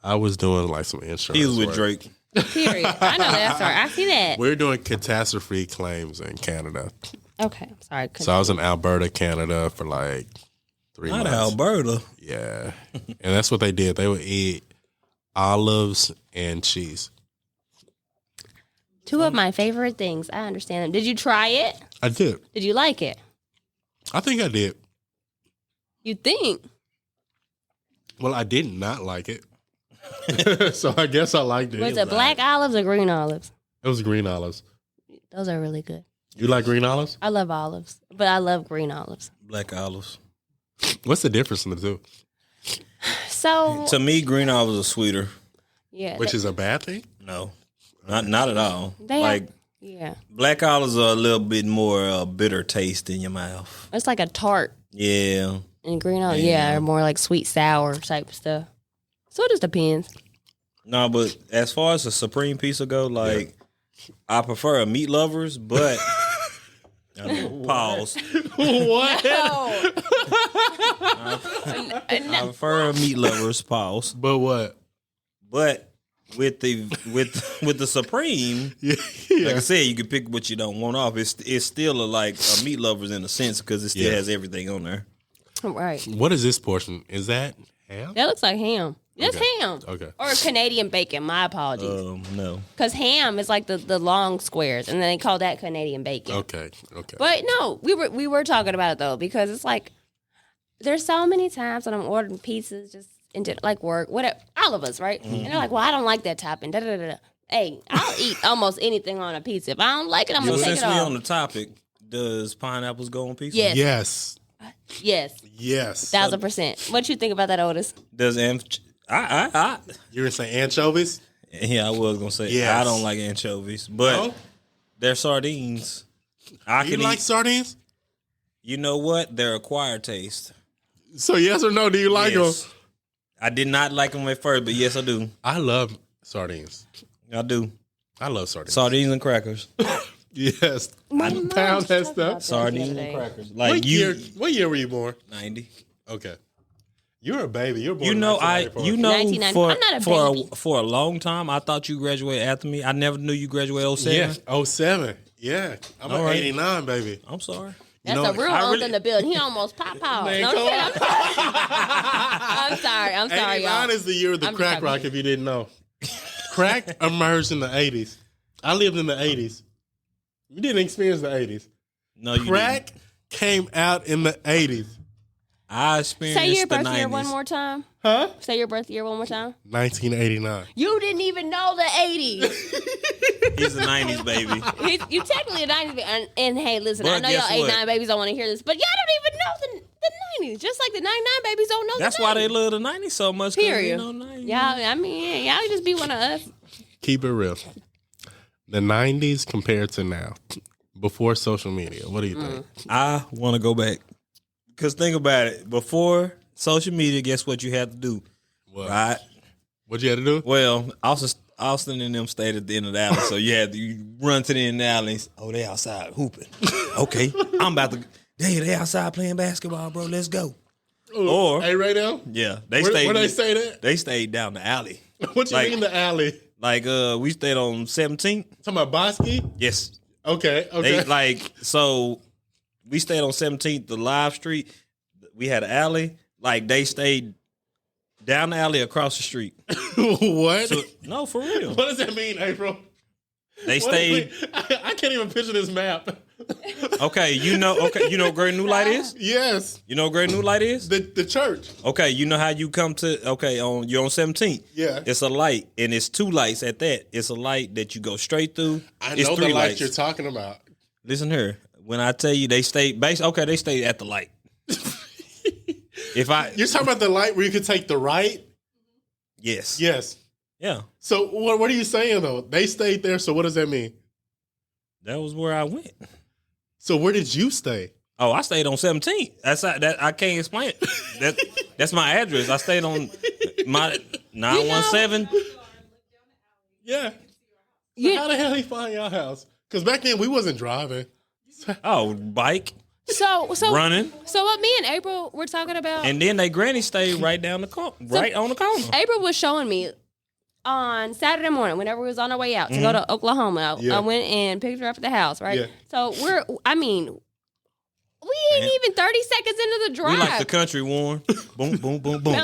I was doing like some insurance. He was with work. Drake. Period. I know that story. I see that. We're doing catastrophe claims in Canada. Okay, sorry. So I was in Alberta, Canada for like 3 Not months. Alberta. Yeah. And that's what they did. They would eat olives and cheese. Two of my favorite things. I understand them. Did you try it? I did. Did you like it? I think I did. You think? Well, I did not like it. So I guess I liked it. Was it black olives or green olives? It was green olives. Those are really good. You like green olives? I love olives, but I love green olives. Black olives. What's the difference in the two? So To me, green olives are sweeter. yeah, Which is a bad thing? No, not at all. they Like, have, yeah. black olives are a little bit more bitter taste in your mouth. It's like a tart, Yeah. and green olives, Yeah. are more like sweet sour type stuff. So it just depends. No, but as far as a Supreme pizza go, like, I prefer a meat lovers, but pause. What? Oh, I prefer a meat lovers, pause. But what? But with the Supreme, like I said, you can pick what you don't want off. It's still like a meat lovers in a sense because it still has everything on there. right. What is this portion? Is that ham? That looks like ham. That's Okay. ham. Okay. Or Canadian bacon. My apologies. No. Because ham is like the long squares, and then they call that Canadian bacon. Okay. But no, we were talking about it though, because it's like there's so many times when I'm ordering pizzas just into like work, whatever, all of us, right? And they're like, "Well, I don't like that topping." Da, da, da, da. Hey, I'll eat almost anything on a pizza. If I don't like it, I'm So gonna take since it we off. on the topic, does pineapples go on pizza? Yes. Yes. Yes, Yes. 1000%. What you think about that, Otis? Does I You were saying anchovies? yeah, I was gonna say Yes. I don't like anchovies, but No? they're sardines. I You can like eat. sardines? You know what? They're acquired taste. So yes or no? Do you like Yes. them? I did not like them at first, but yes, I do. I love sardines. I do. I love sardines. Sardines and crackers. Yes. My I mom pound was that talking about stuff. this the Sardines other and day. crackers. Like What year were you born? 90. Okay. You're a baby. You're born You in know, 1994. 1990. I'm not a baby. for a long time, I thought you graduated after me. I never knew you graduated 07. Yeah. 07. Yeah. I'm All an right. 89, baby. I'm sorry. That's know, a real I old really- in the building. He almost popped out. Man, No, come I'm sorry. I'm sorry, 89 y'all. is the year of the I'm crack just rock, talking. if you didn't know. Crack emerged in the 80s. I lived in the 80s. You didn't experience the 80s. No, you Crack didn't. came out in the 80s. I experienced Say your the birth 90s. year one more time. Huh? Say your birth year one more time. 1989. You didn't even know the 80s. He's a 90s baby. You technically a 90s baby. And hey, listen, I But know y'all guess 89 what? babies don't want to hear this, but y'all don't even know the 90s. Just like the 99 babies don't know That's the 90s. why they love the 90s so much. 'Cause, Period. 90s. Y'all, I mean, y'all just be one of us. Keep it real. The 90s compared to now, before social media. What do you think? I want to go back. Because think about it. Before social media, guess what you had to do? What? Right? What you had to do? Well, Austin and them stayed at the end of the alley, so you run to the end of the alley. And, oh, they outside hooping. Okay, I'm about to. They outside playing basketball, bro. Let's go. Ooh, Or hey, right now? yeah, Where they stay that? They stayed down the alley. What you mean the alley? Like we stayed on 17th. Talking about Bosky? Yes. Okay. They so we stayed on 17th, the live street. We had an alley. Like they stayed down the alley across the street. What? So, no, for real. What does that mean, April? They stayed. I can't even picture this map. Okay, you know where Great New Light is? Yes. You know where Great New Light is? The church. Okay, you know how you come to you're on 17th. Yeah. It's a light, and it's 2 lights at that. It's a light that you go straight through. I it's know 3 the light lights you're talking about. Listen here. When I tell you they stayed they stayed at the light. You're talking about the light where you could take the right? Yes. Yes. Yeah. So what are you saying though? They stayed there, so what does that mean? That was where I went. So where did you stay? Oh, I stayed on 17th. That I can't explain it. That's my address. I stayed on my 917. Yeah. So how the hell he find your house? Because back then we wasn't driving. Oh, bike. So running. So what me and April were talking about, And then they granny stayed right down the corner, right on the corner. April was showing me on Saturday morning whenever we was on our way out to go to Oklahoma. I went and picked her up at the house, right? Yeah. So we ain't even 30 seconds into the drive. We like the country, Warren. Boom, boom, boom, boom.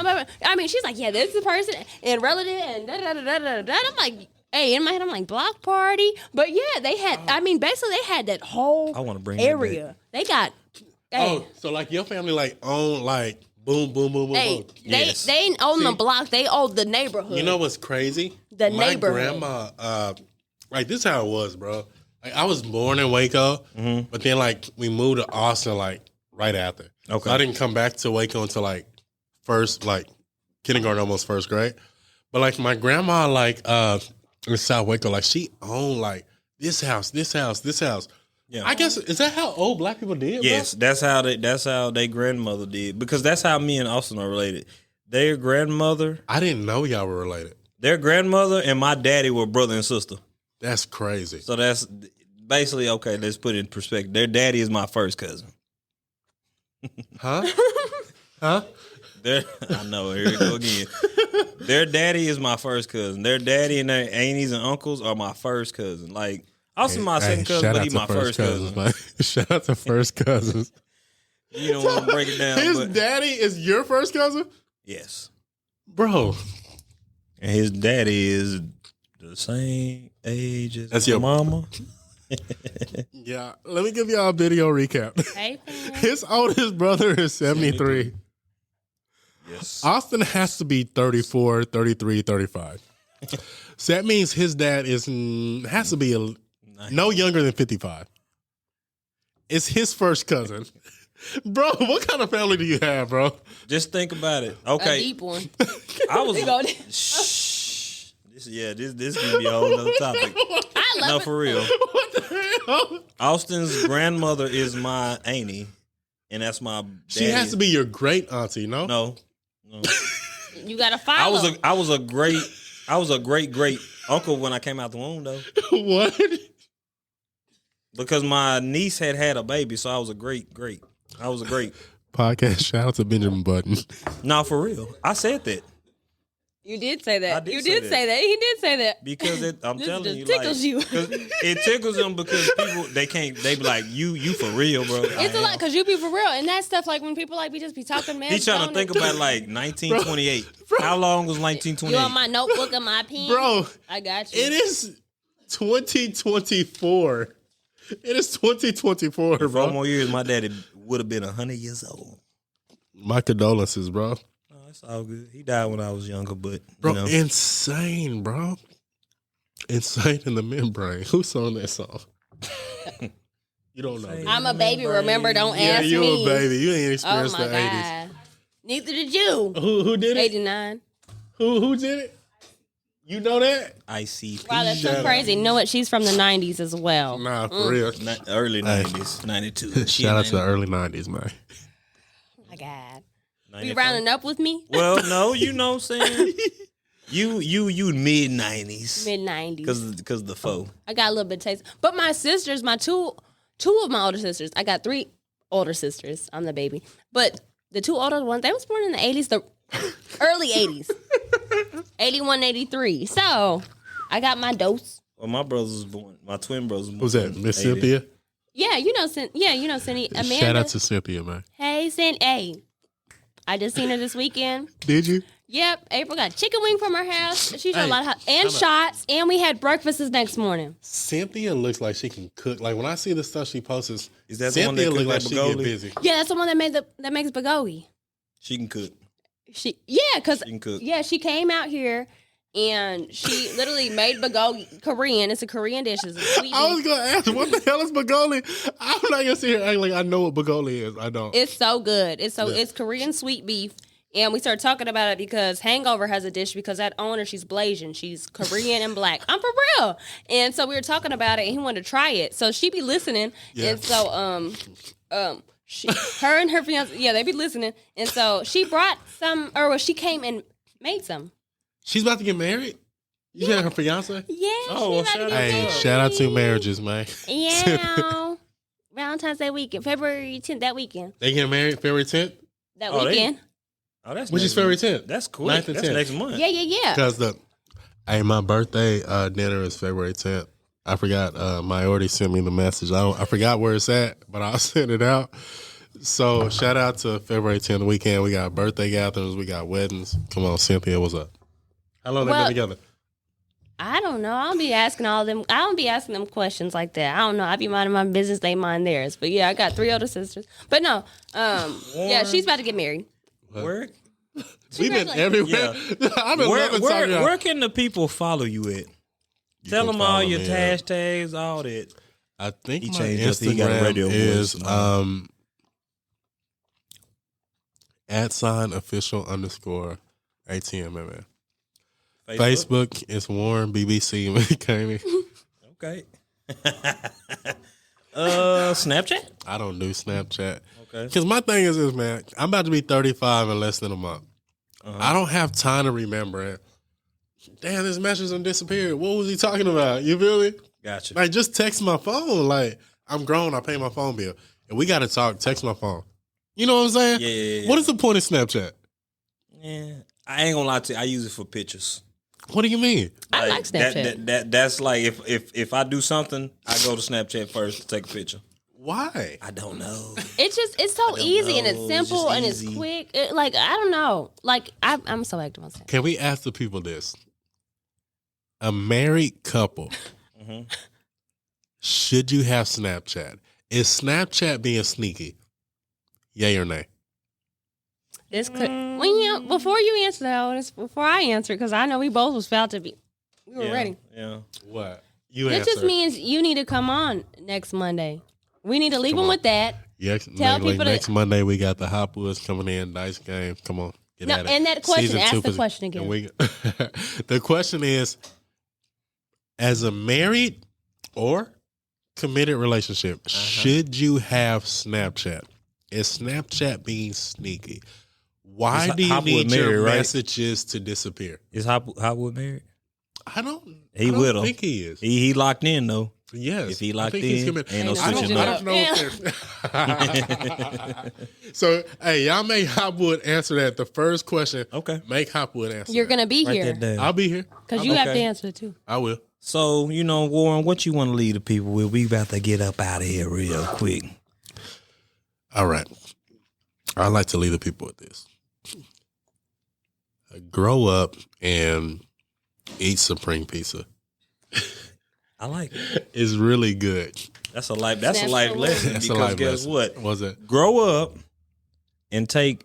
I mean, she's like, yeah, this is the person and relative and da-da-da-da-da-da. I'm like, hey, in my head, I'm like, block party. But yeah, they had, basically they had that whole I wanna bring that area. They got, Oh, so like your family like own like boom, boom, boom, boom, hey, boom. Yes. they ain't own the block. They own the neighborhood. You know what's crazy? The My neighborhood. grandma, like this is how it was, bro. Like I was born in Waco, but then like we moved to Austin like right after. Okay. So I didn't come back to Waco until like kindergarten, almost first grade. But like my grandma, like in South Waco, like she owned like this house. Yeah. I guess is that how old black people did? Yes, bro? that's how their grandmother did. Because that's how me and Austin are related. Their grandmother, I didn't know y'all were related. their grandmother and my daddy were brother and sister. That's crazy. So that's basically, okay, let's put it in perspective. Their daddy is my first cousin. Huh? Huh? I know, here we go again. Their daddy is my first cousin. Their daddy and their aunties and uncles are my first cousin. Like, Austin my second cousin, shout but out he to my first cousin. man. Shout out to first cousins. You don't want to break it down, His but daddy is your first cousin? yes. Bro. And his daddy is the same age as That's my your- mama. Yeah. Let me give y'all a video recap. Hey, fam. His oldest brother is 73. Yes. Austin has to be 34, 33, 35. So that means his dad has to be no younger than 55. It's his first cousin. Bro, what kind of family do you have, bro? Just think about it. A Okay. deep one. I was They go- shh. This can be a whole other topic. I love No, it. for real. What the hell? Austin's grandmother is my auntie, and that's my daddy. She has to be your great auntie, no? No. You gotta follow. I was a great uncle when I came out the womb though. What? Because my niece had a baby, so I was a great. I was a great. Podcast shout out to Benjamin Button. No, for real. I said that. You did say that. I did You say did that. say that. He did say that. Because I'm This telling just you, tickles like, you. 'cause it tickles them because people they be like, you for real, bro. It's a lot because you be for real, and that stuff like when people like we just be talking, man. He's trying to think about like 1928. How long was You 1928? want my notebook and my pen, Bro, I got you. it is 2024. It is 2024, 4 bro. more years, my daddy would have been 100 years old. My condolences, bro. Oh, it's all good. He died when I was younger, but Bro, you know. insane, bro. Insane in the membrane. Who sung that song? You don't know. Insane. I'm a baby. Remember, don't Yeah, ask you me. a baby. You ain't Oh experienced my the 80s. god. Neither did you. Who did it? 89. Who did it? You know that? ICP. Wow, that's Shut so up. crazy. Know what? She's from the 90s as well. Nah, for real. Early 90s, 92. Shout out to the early 90s, man. Oh my god. 95. You rounding up with me? Well, no, you know what I'm saying? You mid-90s. Mid-90s. Because the foe. I got a little bit of taste. But my sisters, two of my older sisters, I got 3 older sisters. I'm the baby. But the 2 older ones, they was born in the 80s, the early 80s. 81, 83. So, I got my dose. Well, my twin brothers was born. Who's that, Miss Cynthia? Yeah, you know Cindy. Amanda. Shout out to Cynthia, man. Hey, Hey. I just seen her this weekend. Did you? Yep, April got chicken wing from her house. She did a lot of and shots, and we had breakfast this next morning. Cynthia looks like she can cook. Like when I see the stuff she posts, is that Cynthia the one that looks cook like like she get Bagoli? busy. Yeah, that's the one that makes bagogi. She can cook. She can cook. Yeah, she came out here and she literally made bagogi Korean. It's a Korean dish. It's a sweet I was gonna ask, what the hell is bagoli? I'm not gonna sit here acting like I know what bagoli is. I don't. It's so good. It's Korean sweet beef. And we started talking about it because Hangover has a dish because that owner, she's Blasian. She's Korean and black. I'm for real. And so we were talking about it and he wanted to try it. So she be listening. Yeah. And so her and her fiance, they be listening. And so she brought some, she came and made some. She's about to get married? You said her fiance? Yeah. Oh, shout out to marriages, man. Yeah. Valentine's Day weekend, February 10th, that weekend. They getting married February 10th? That weekend. That's which is February 10th. That's cool. 9th and That's 10th. next month. Yeah. Because my birthday dinner is February 10th. I forgot. Mayority sent me the message. I forgot where it's at, but I'll send it out. So shout out to February 10th weekend. We got birthday gatherings. We got weddings. Come on, Cynthia, what's up? How long they been together? I don't know. I don't be asking them questions like that. I don't know. I be minding my business. They mind theirs. But yeah, I got 3 older sisters. But no, she's about to get married. Where? We've been everywhere. Yeah. I've been where can the people follow you at? Tell them all your hashtags, all that. I think my Instagram is @official_ATM, man. Facebook is Warren BBC McKamey. Okay. Snapchat? I don't do Snapchat. Okay. Because my thing is this, man. I'm about to be 35 in less than a month. I don't have time to remember it. Damn, this message done disappeared. What was he talking about? You feel me? Gotcha. Like, just text my phone. Like, I'm grown. I pay my phone bill. And we got to talk. Text my phone. You know what I'm saying? Yeah. What is the point of Snapchat? Yeah. I ain't gonna lie to you. I use it for pictures. What do you mean? I like Snapchat. That's like if I do something, I go to Snapchat first to take a picture. Why? I don't know. It's so easy and it's simple and it's easy. quick. I don't know. Like I'm so active on Snapchat. Can we ask the people this? A married couple, should you have Snapchat? Is Snapchat being sneaky? Yay or nay? It's before you answer that, before I answer, because I know we both was about to be. We were ready. Yeah. What? It just means you need to come on next Monday. We need to leave them with that. Yes. Tell people next Monday we got the Hopwoods coming in. Nice game. Come on. Get at it. And that question. Season ask 2 the question again. The question is, as a married or committed relationship, should you have Snapchat? Is Snapchat being sneaky? Why do you need your messages to disappear? Is Hopwood married? I don't think he is. He locked in though. Yes. If he locked in, ain't no I switching don't know if So, hey, y'all make Hopwood answer that. The first question. Okay. Make Hopwood answer You're going to be Write here. that down. I'll be here. Because you have to answer it too. I will. So, Warren, what you want to leave the people with? We about to get up out of here real quick. All right. I like to leave the people with this. Grow up and eat Supreme Pizza. I like it. It's really good. That's a life lesson. That's because a life guess lesson. what? What was it? Grow up and take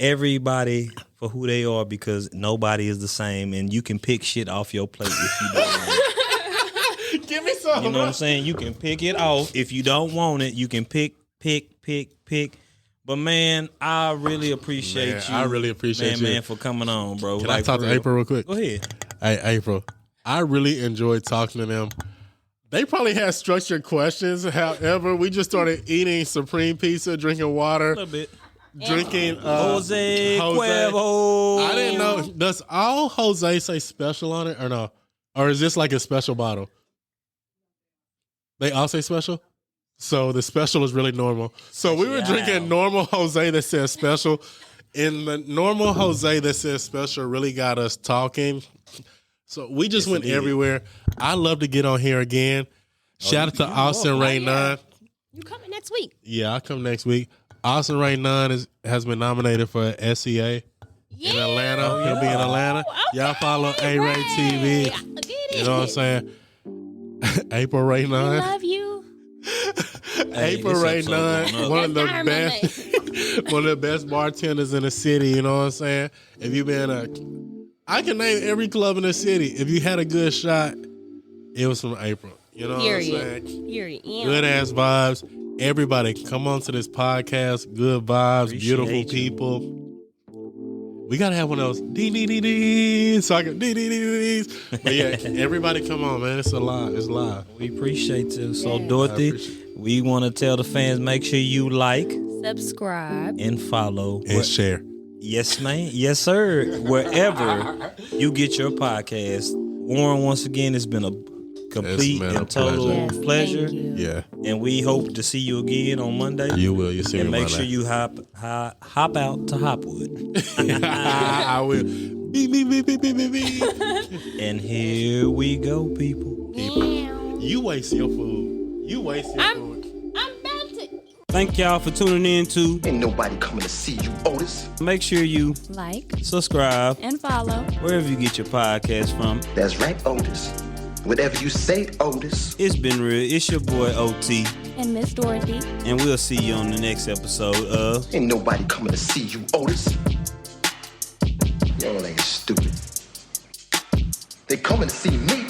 everybody for who they are, because nobody is the same, and you can pick shit off your plate if you don't want it. Give me some. You know what I'm saying? You can pick it off. If you don't want it, you can pick. But man, I really appreciate you. I really appreciate you, man, for coming on, bro. Can I talk to April real quick? Go ahead. Hey, April, I really enjoyed talking to them. They probably had structured questions. However, we just started eating Supreme Pizza, drinking water. A little bit. drinking Jose Cuervo. I didn't know. Does all Jose say special on it or no? Or is this like a special bottle? They all say special? So the special is really normal. So we were drinking normal Jose that says special. And the normal Jose that says special really got us talking. So we just went everywhere. I'd love to get on here again. Shout out to Austin Ray Nunn. You coming next week? Yeah, I'll come next week. Austin Ray Nunn has been nominated for SCA in Atlanta. He'll be in Atlanta. Y'all follow A-Ray TV. You know what I'm saying? April Ray Nunn. I love you. April Ray Nunn, one of the best bartenders in the city. You know what I'm saying? If you've been I can name every club in the city. If you had a good shot, it was from April. You know what I'm saying? Good ass vibes. Everybody, come on to this podcast. Good vibes, beautiful people. We gotta have one of those dee so I can dee. But yeah, everybody, come on, man. It's alive. It's live. We appreciate you. So Dorothy, we want to tell the fans, make sure you like, subscribe, and follow and share. Yes, man. Yes, sir. Wherever you get your podcast. Warren, once again, it's been a complete and total pleasure. Yeah. And we hope to see you again on Monday. You will. You see me. And make sure you hop out to Hopwood. I will. Beep, beep, beep, beep, beep, beep. And here we go, people. You waste your food. You waste your food. I'm about to. Thank y'all for tuning in to Ain't nobody coming to see you, Otis. Make sure you like, subscribe, and follow wherever you get your podcast from. That's right, Otis. Whatever you say, Otis. It's been real. It's your boy OT. and Miss Dorothy. And we'll see you on the next episode of Ain't nobody coming to see you, Otis. Y'all ain't stupid. They coming to see me.